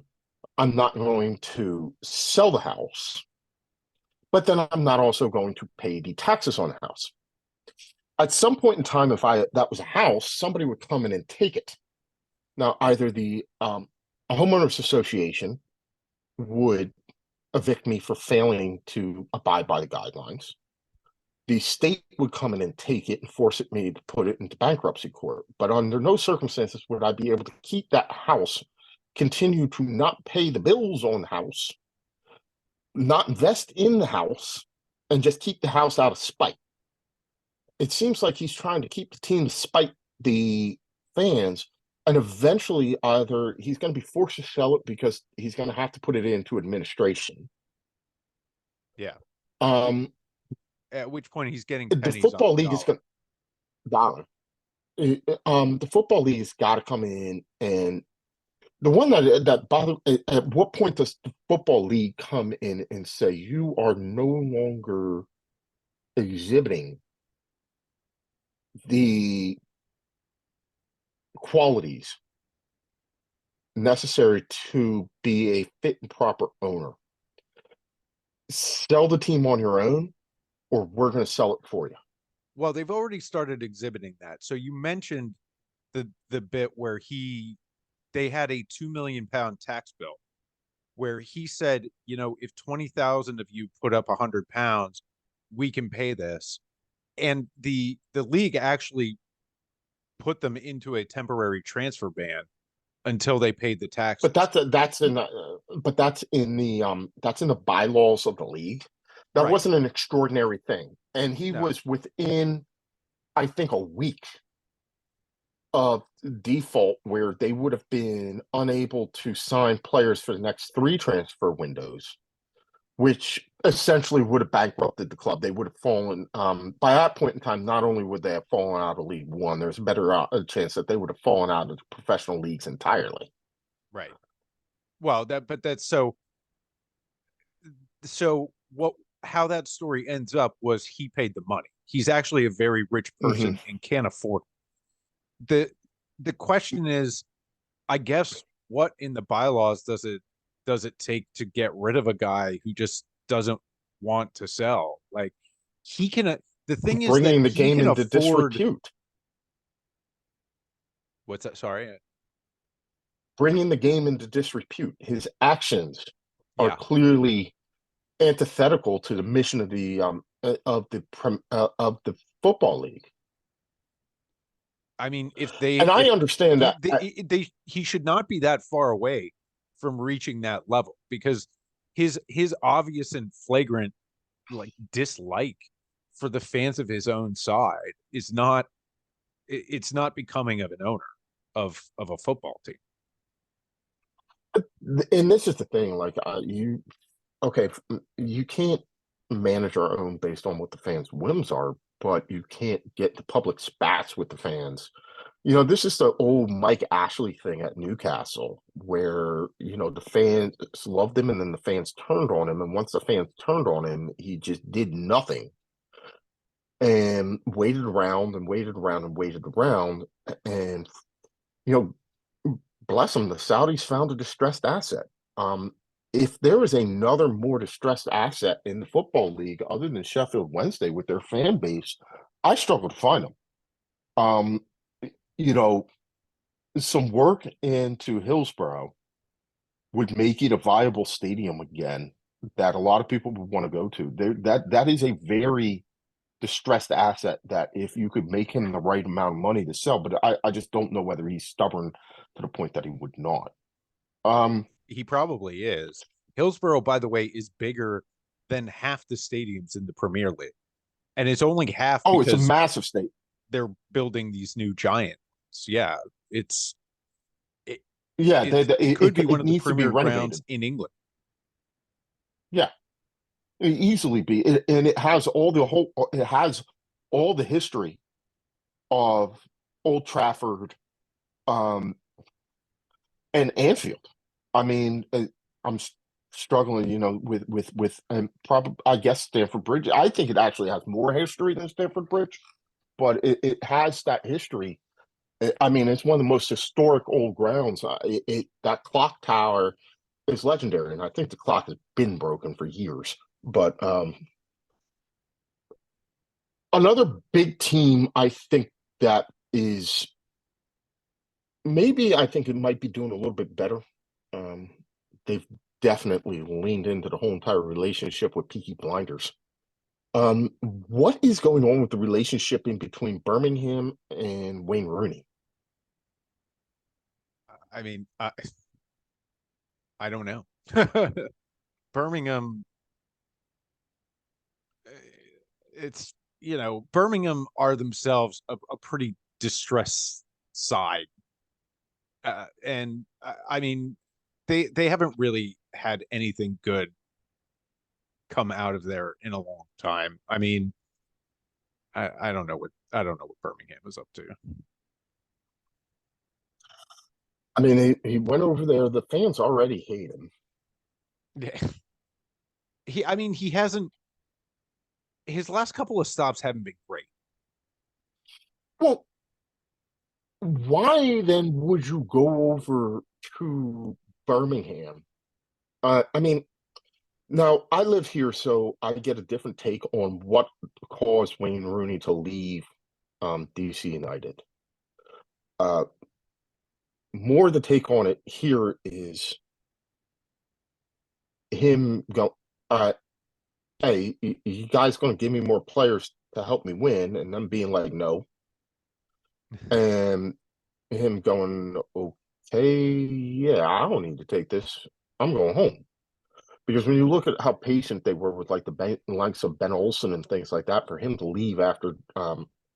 I'm not going to sell the house, but then I'm not also going to pay the taxes on the house. At some point in time, if that was a house, somebody would come in and take it. Now, either the a homeowners association would evict me for failing to abide by the guidelines. The state would come in and take it and force me to put it into bankruptcy court. But under no circumstances would I be able to keep that house, continue to not pay the bills on the house, not invest in the house, and just keep the house out of spite. It seems like he's trying to keep the team to spite the fans, and eventually either he's going to be forced to sell it because he's going to have to put it into administration. Yeah. At which point he's getting the pennies football on the league is going the football league has got to come in, and the one that bothers, at what point does the football league come in and say you are no longer exhibiting the qualities necessary to be a fit and proper owner? Sell the team on your own, or we're going to sell it for you. Well, they've already started exhibiting that. So you mentioned the bit where they had a £2 million tax bill where he said, if 20,000 of you put up £100, we can pay this. And the league actually put them into a temporary transfer ban until they paid the taxes. But that's in the bylaws of the league. That Right. wasn't an extraordinary thing, and he No. was within, I think, a week of default where they would have been unable to sign players for the next 3 transfer windows, which essentially would have bankrupted the club. They would have fallen, by that point in time, not only would they have fallen out of League One, there's a better chance that they would have fallen out of the professional leagues entirely. Right. Well, that's so how that story ends up was he paid the money. He's actually a very rich person and can't afford it. The question is, I guess, what in the bylaws does it take to get rid of a guy who just doesn't want to sell? Like, he can. The thing is Bringing that the game into afford. disrepute. What's that? Sorry. Bringing the game into disrepute. His actions are Yeah. clearly antithetical to the mission of the football league. I mean, if I understand that he should not be that far away from reaching that level, because his obvious and flagrant dislike for the fans of his own side is not becoming of an owner of a football team. And this is the thing, you can't manage our own based on what the fans' whims are, but you can't get the public spats with the fans. This is the old Mike Ashley thing at Newcastle, where the fans loved him and then the fans turned on him, and once the fans turned on him, he just did nothing and waited around and waited around and waited around. And bless them, the Saudis found a distressed asset. If there is another more distressed asset in the football league other than Sheffield Wednesday with their fan base, I struggle to find them. Some work into Hillsborough would make it a viable stadium again that a lot of people would want to go to. That is a very distressed asset that if you could make him the right amount of money to sell, but I just don't know whether he's stubborn to the point that he would not. He probably is. Hillsborough, by the way, is bigger than half the stadiums in the Premier League, and it's only half. Oh, because it's a massive state. They're building these new giants. Yeah, it could be one of the premier grounds in England. Yeah, it easily be, and it has all the history of Old Trafford, and Anfield. I mean, I'm struggling, with probably, I guess, Stamford Bridge. I think it actually has more history than Stamford Bridge, but it has that history. I mean, it's one of the most historic old grounds. That clock tower is legendary, and I think the clock has been broken for years. But another big team, I think that is maybe I think it might be doing a little bit better. Um, they've definitely leaned into the whole entire relationship with Peaky Blinders. What is going on with the relationship in between Birmingham and Wayne Rooney? I mean, I don't know. Birmingham, it's, Birmingham are themselves a pretty distressed side. And I mean, they haven't really had anything good come out of there in a long time. I mean, I don't know what Birmingham is up to. I mean, he went over there. The fans already hate him. Yeah. I mean, he hasn't, his last couple of stops haven't been great. Well, why then would you go over to Birmingham? I mean, now I live here, so I get a different take on what caused Wayne Rooney to leave DC United. Uh, more the take on it here is him go, hey, you guys going to give me more players to help me win? And them being like, no. And him going, okay, yeah, I don't need to take this. I'm going home. Because when you look at how patient they were with like the likes of Ben Olsen and things like that, for him to leave after a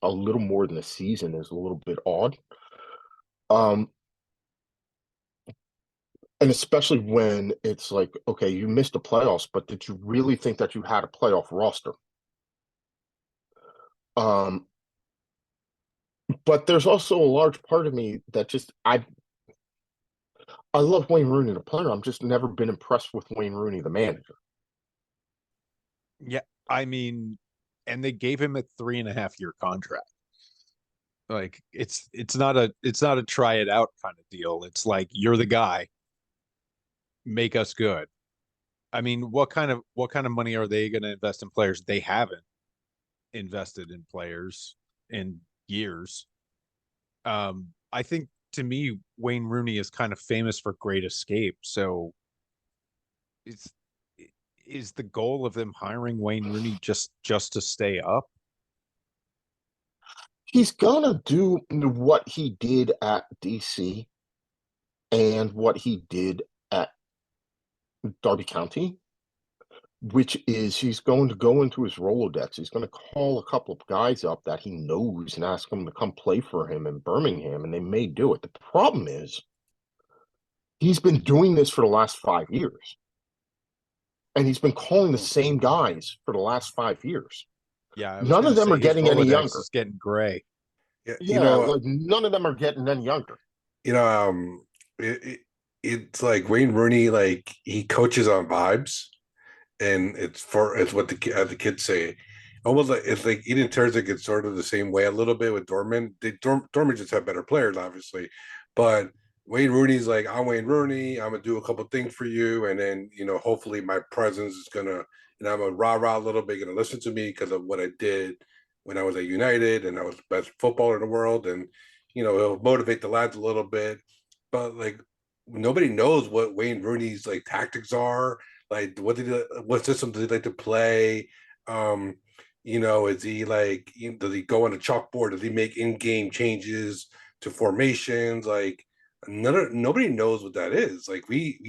little more than a season is a little bit odd. And especially when it's like, okay, you missed the playoffs, but did you really think that you had a playoff roster? But there's also a large part of me that just I love Wayne Rooney the player. I'm just never been impressed with Wayne Rooney the manager. Yeah, I mean, and they gave him a 3.5-year contract. Like it's not a try it out kind of deal. It's like, you're the guy, make us good. I mean, what kind of money are they going to invest in players? They haven't invested in players in years. I think, to me, Wayne Rooney is kind of famous for great escape. So it's is the goal of them hiring Wayne Rooney just to stay up? He's gonna do what he did at DC and what he did at Derby County, which is he's going to go into his Rolodex. He's going to call a couple of guys up that he knows and ask them to come play for him in Birmingham, and they may do it. The problem is he's been doing this for the last 5 years, and he's been calling the same guys for the last 5 years. Yeah, I was None gonna of them say are his getting any Rolodex younger. is getting gray. Yeah, Yeah, like none of them are getting any younger. It's like Wayne Rooney, like he coaches on vibes, and it's what the kids say. Almost like it's like Eden Terzic is sort of the same way a little bit with Dortmund. Dortmund just have better players, obviously, but Wayne Rooney's like, I'm Wayne Rooney. I'm gonna do a couple things for you, and then hopefully my presence is gonna, and I'm a rah-rah a little bit, gonna listen to me because of what I did when I was at United, and I was the best footballer in the world, and it'll motivate the lads a little bit, but like nobody knows what Wayne Rooney's like tactics are, like what system does he like to play. Is he like, does he go on a chalkboard? Does he make in-game changes to formations? Like nobody knows what that is. Like we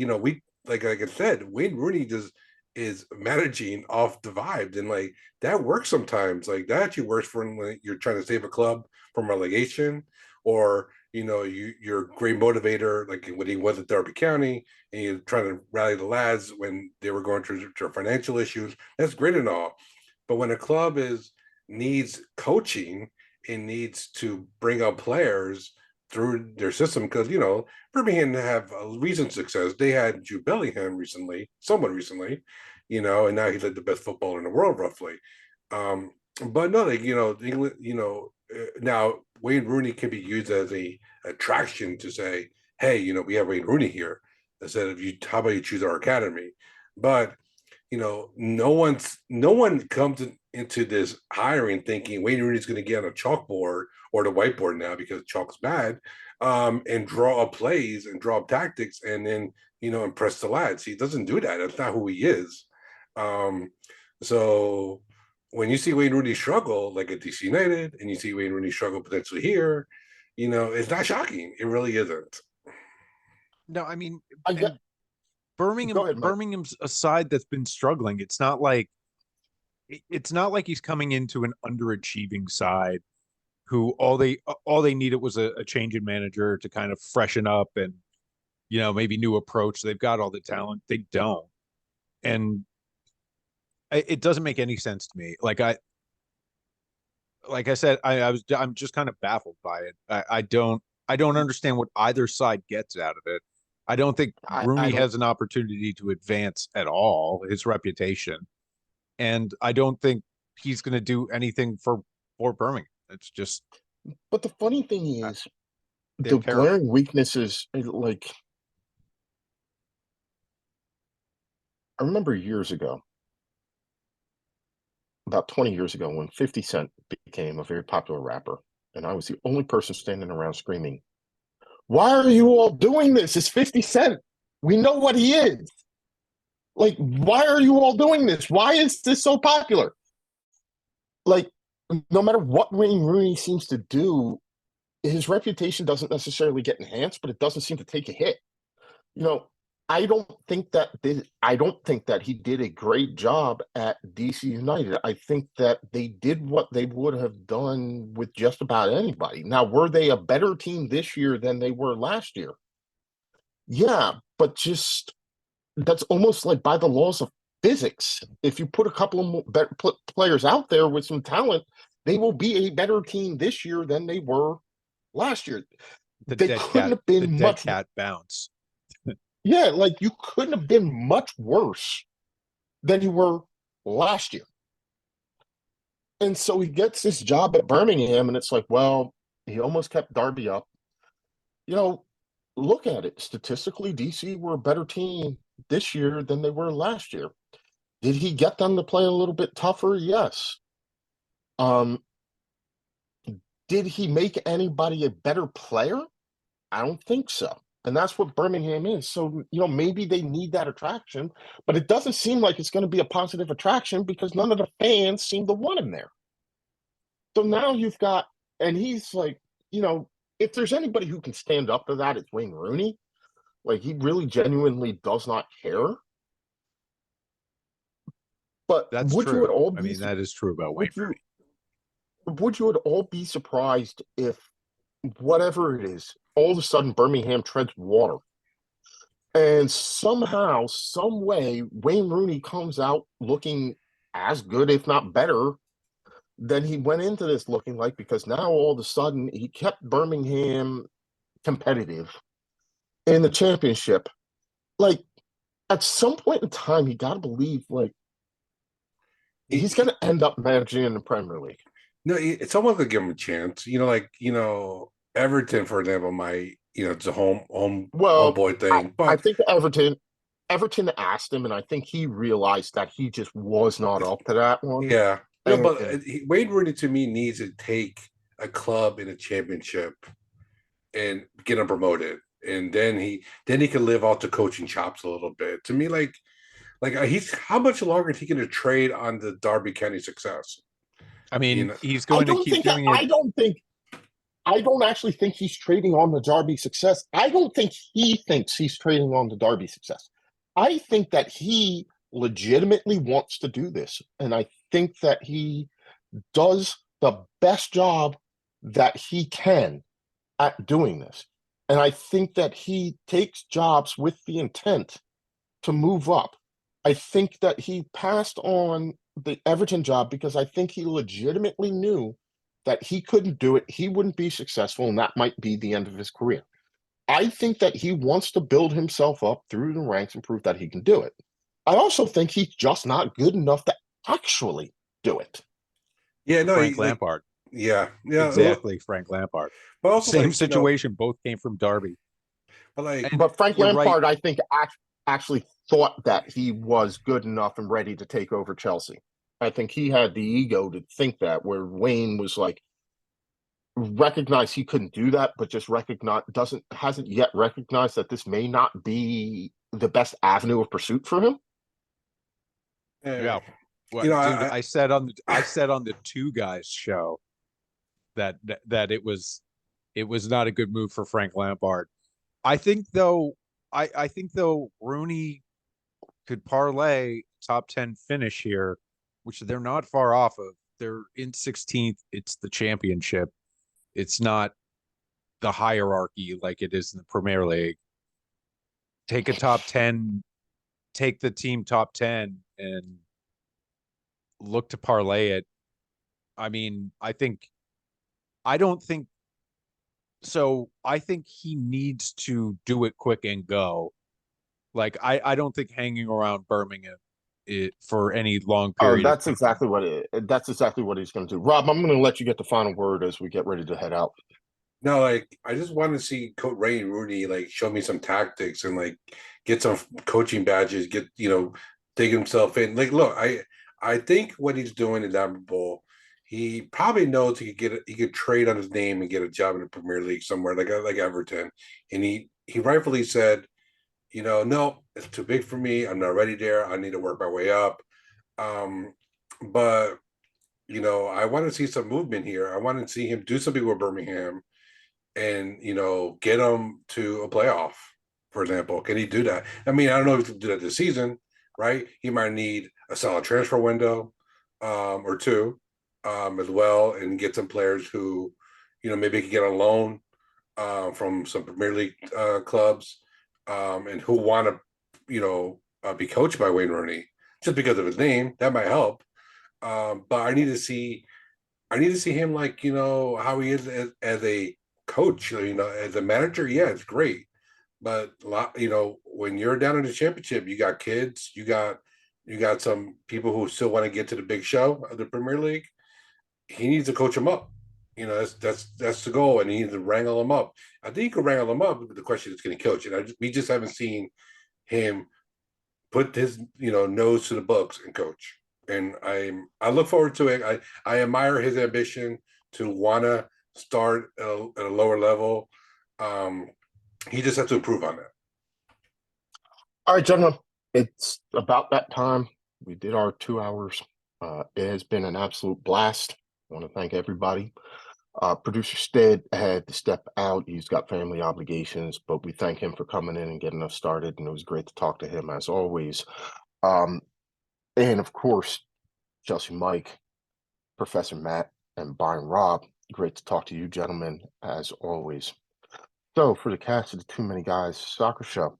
like I said, Wayne Rooney just is managing off the vibes, and like that works sometimes. Like that actually works for when you're trying to save a club from relegation, or you're a great motivator, like when he was at Derby County, and you're trying to rally the lads when they were going through financial issues. That's great and all, but when a club needs coaching and needs to bring up players through their system, because Birmingham have a recent success. They had Jude Bellingham somewhat recently, and now he's like the best footballer in the world, roughly. But no, like England, now Wayne Rooney can be used as a attraction to say, hey, we have Wayne Rooney here. I said, if you, how about you choose our academy? But no one comes into this hiring thinking Wayne Rooney's going to get on a chalkboard or the whiteboard now because chalk's bad, and draw up plays and draw up tactics and then impress the lads. He doesn't do that. That's not who he is. So when you see Wayne Rooney struggle like at DC United, and you see Wayne Rooney struggle potentially here, it's not shocking. It really isn't. No, I mean, I and get, go ahead, Mike. Birmingham's a side that's been struggling. It's not like he's coming into an underachieving side who all they needed was a change in manager to kind of freshen up and maybe new approach. They've got all the talent. They don't. And it doesn't make any sense to me. Like I said, I'm just kind of baffled by it. I don't understand what either side gets out of it. I don't think Rooney has an opportunity to advance at all, his reputation. And I don't think he's going to do anything for Birmingham. It's just. But the funny thing is, they're the glaring weaknesses, like, I remember years ago, about 20 years ago, when 50 Cent became a very popular rapper, and I was the only person standing around screaming, "Why are you all doing this? It's 50 Cent. We know what he is. Like, why are you all doing this? Why is this so popular?" Like, no matter what Wayne Rooney seems to do, his reputation doesn't necessarily get enhanced, but it doesn't seem to take a hit. I don't think that he did a great job at DC United. I think that they did what they would have done with just about anybody. Now, were they a better team this year than they were last year? Yeah, but just that's almost like by the laws of physics. If you put a couple of more better players out there with some talent, they will be a better team this year than they were last year. They couldn't have been much cat bounce. Yeah, like you couldn't have been much worse than you were last year. And so he gets this job at Birmingham, and it's like, well, he almost kept Derby up. Look at it. Statistically, DC were a better team this year than they were last year. Did he get them to play a little bit tougher? Yes. Did he make anybody a better player? I don't think so. And that's what Birmingham is. So, maybe they need that attraction, but it doesn't seem like it's going to be a positive attraction because none of the fans seem to want him there. So now you've got, and he's like, if there's anybody who can stand up to that, it's Wayne Rooney. Like, he really genuinely does not care. But that's would true. you at all be, I mean, that is true about Wayne Rooney. Would you at all be surprised if whatever it is, all of a sudden Birmingham treads water and somehow, some way, Wayne Rooney comes out looking as good, if not better, than he went into this looking like, because now all of a sudden he kept Birmingham competitive in the championship. Like, at some point in time, you got to believe, like, he's going to end up managing in the Premier League. No, it's almost like give him a chance. Everton, for example, might it's a home boy thing. But I think Everton asked him, and I think he realized that he just was not up to that one. Yeah, but Wayne Rooney to me needs to take a club in a championship and get him promoted, and then he can live off the coaching chops a little bit. To me, like he's how much longer is he going to trade on the Derby County success? I mean, he's going to keep doing it. I don't actually think he's trading on the Derby success. I don't think he thinks he's trading on the Derby success. I think that he legitimately wants to do this. And I think that he does the best job that he can at doing this. And I think that he takes jobs with the intent to move up. I think that he passed on the Everton job because I think he legitimately knew that he couldn't do it, he wouldn't be successful, and that might be the end of his career. I think that he wants to build himself up through the ranks and prove that he can do it. I also think he's just not good enough to actually do it. Yeah, no, Frank Lampard. Yeah, exactly. Frank Lampard. But also, same situation. Both came from Derby. But like, And But Frank you're right. Lampard, I think, actually thought that he was good enough and ready to take over Chelsea. I think he had the ego to think that, where Wayne was like, recognize he couldn't do that, but just hasn't yet recognized that this may not be the best avenue of pursuit for him. Yeah. Well, you know, dude, I said on the Two Guys show that it was not a good move for Frank Lampard. I think though Rooney could parlay top 10 finish here, which they're not far off of. They're in 16th. It's the championship. It's not the hierarchy like it is in the Premier League. Take a top 10, take the team top 10 and look to parlay it. I mean, I don't think so. I think he needs to do it quick and go. Like, I don't think hanging around Birmingham for any long Oh, period. that's exactly what he's going to do. Rob, I'm going to let you get the final word as we get ready to head out. no, like I just want to see Coach Ray Rooney like show me some tactics and like get some coaching badges, get dig himself in. Like, look, I think what he's doing is admirable. He probably knows he could trade on his name and get a job in the Premier League somewhere like Everton. And he rightfully said, no, it's too big for me. I'm not ready there. I need to work my way up. But I want to see some movement here. I want to see him do something with Birmingham and get them to a playoff, for example. Can he do that? I mean, I don't know if he can do that this season, right? He might need a solid transfer window or two as well, and get some players who maybe can get a loan from some Premier League clubs and who want to be coached by Wayne Rooney just because of his name. That might help. But I need to see him like how he is as a coach. As a manager, yeah, it's great. But when you're down in the championship, you got kids, you got some people who still want to get to the big show of the Premier League. He needs to coach them up. That's the goal, and he needs to wrangle them up. I think he can wrangle them up. But the question is, can he coach? And we just haven't seen him put his nose to the books and coach. And I look forward to it. I admire his ambition to want to start at a lower level. He just has to improve on that. All right, gentlemen, it's about that time. We did our 2 hours. It has been an absolute blast. I want to thank everybody. Producer Stead had to step out. He's got family obligations, but we thank him for coming in and getting us started. And it was great to talk to him as always. And of course, Chelsea Mike, Professor Matt, and Byron Rob. Great to talk to you, gentlemen, as always. So for the cast of the Too Many Guys Soccer Show,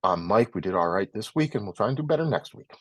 I'm Mike. We did all right this week, and we'll try and do better next week.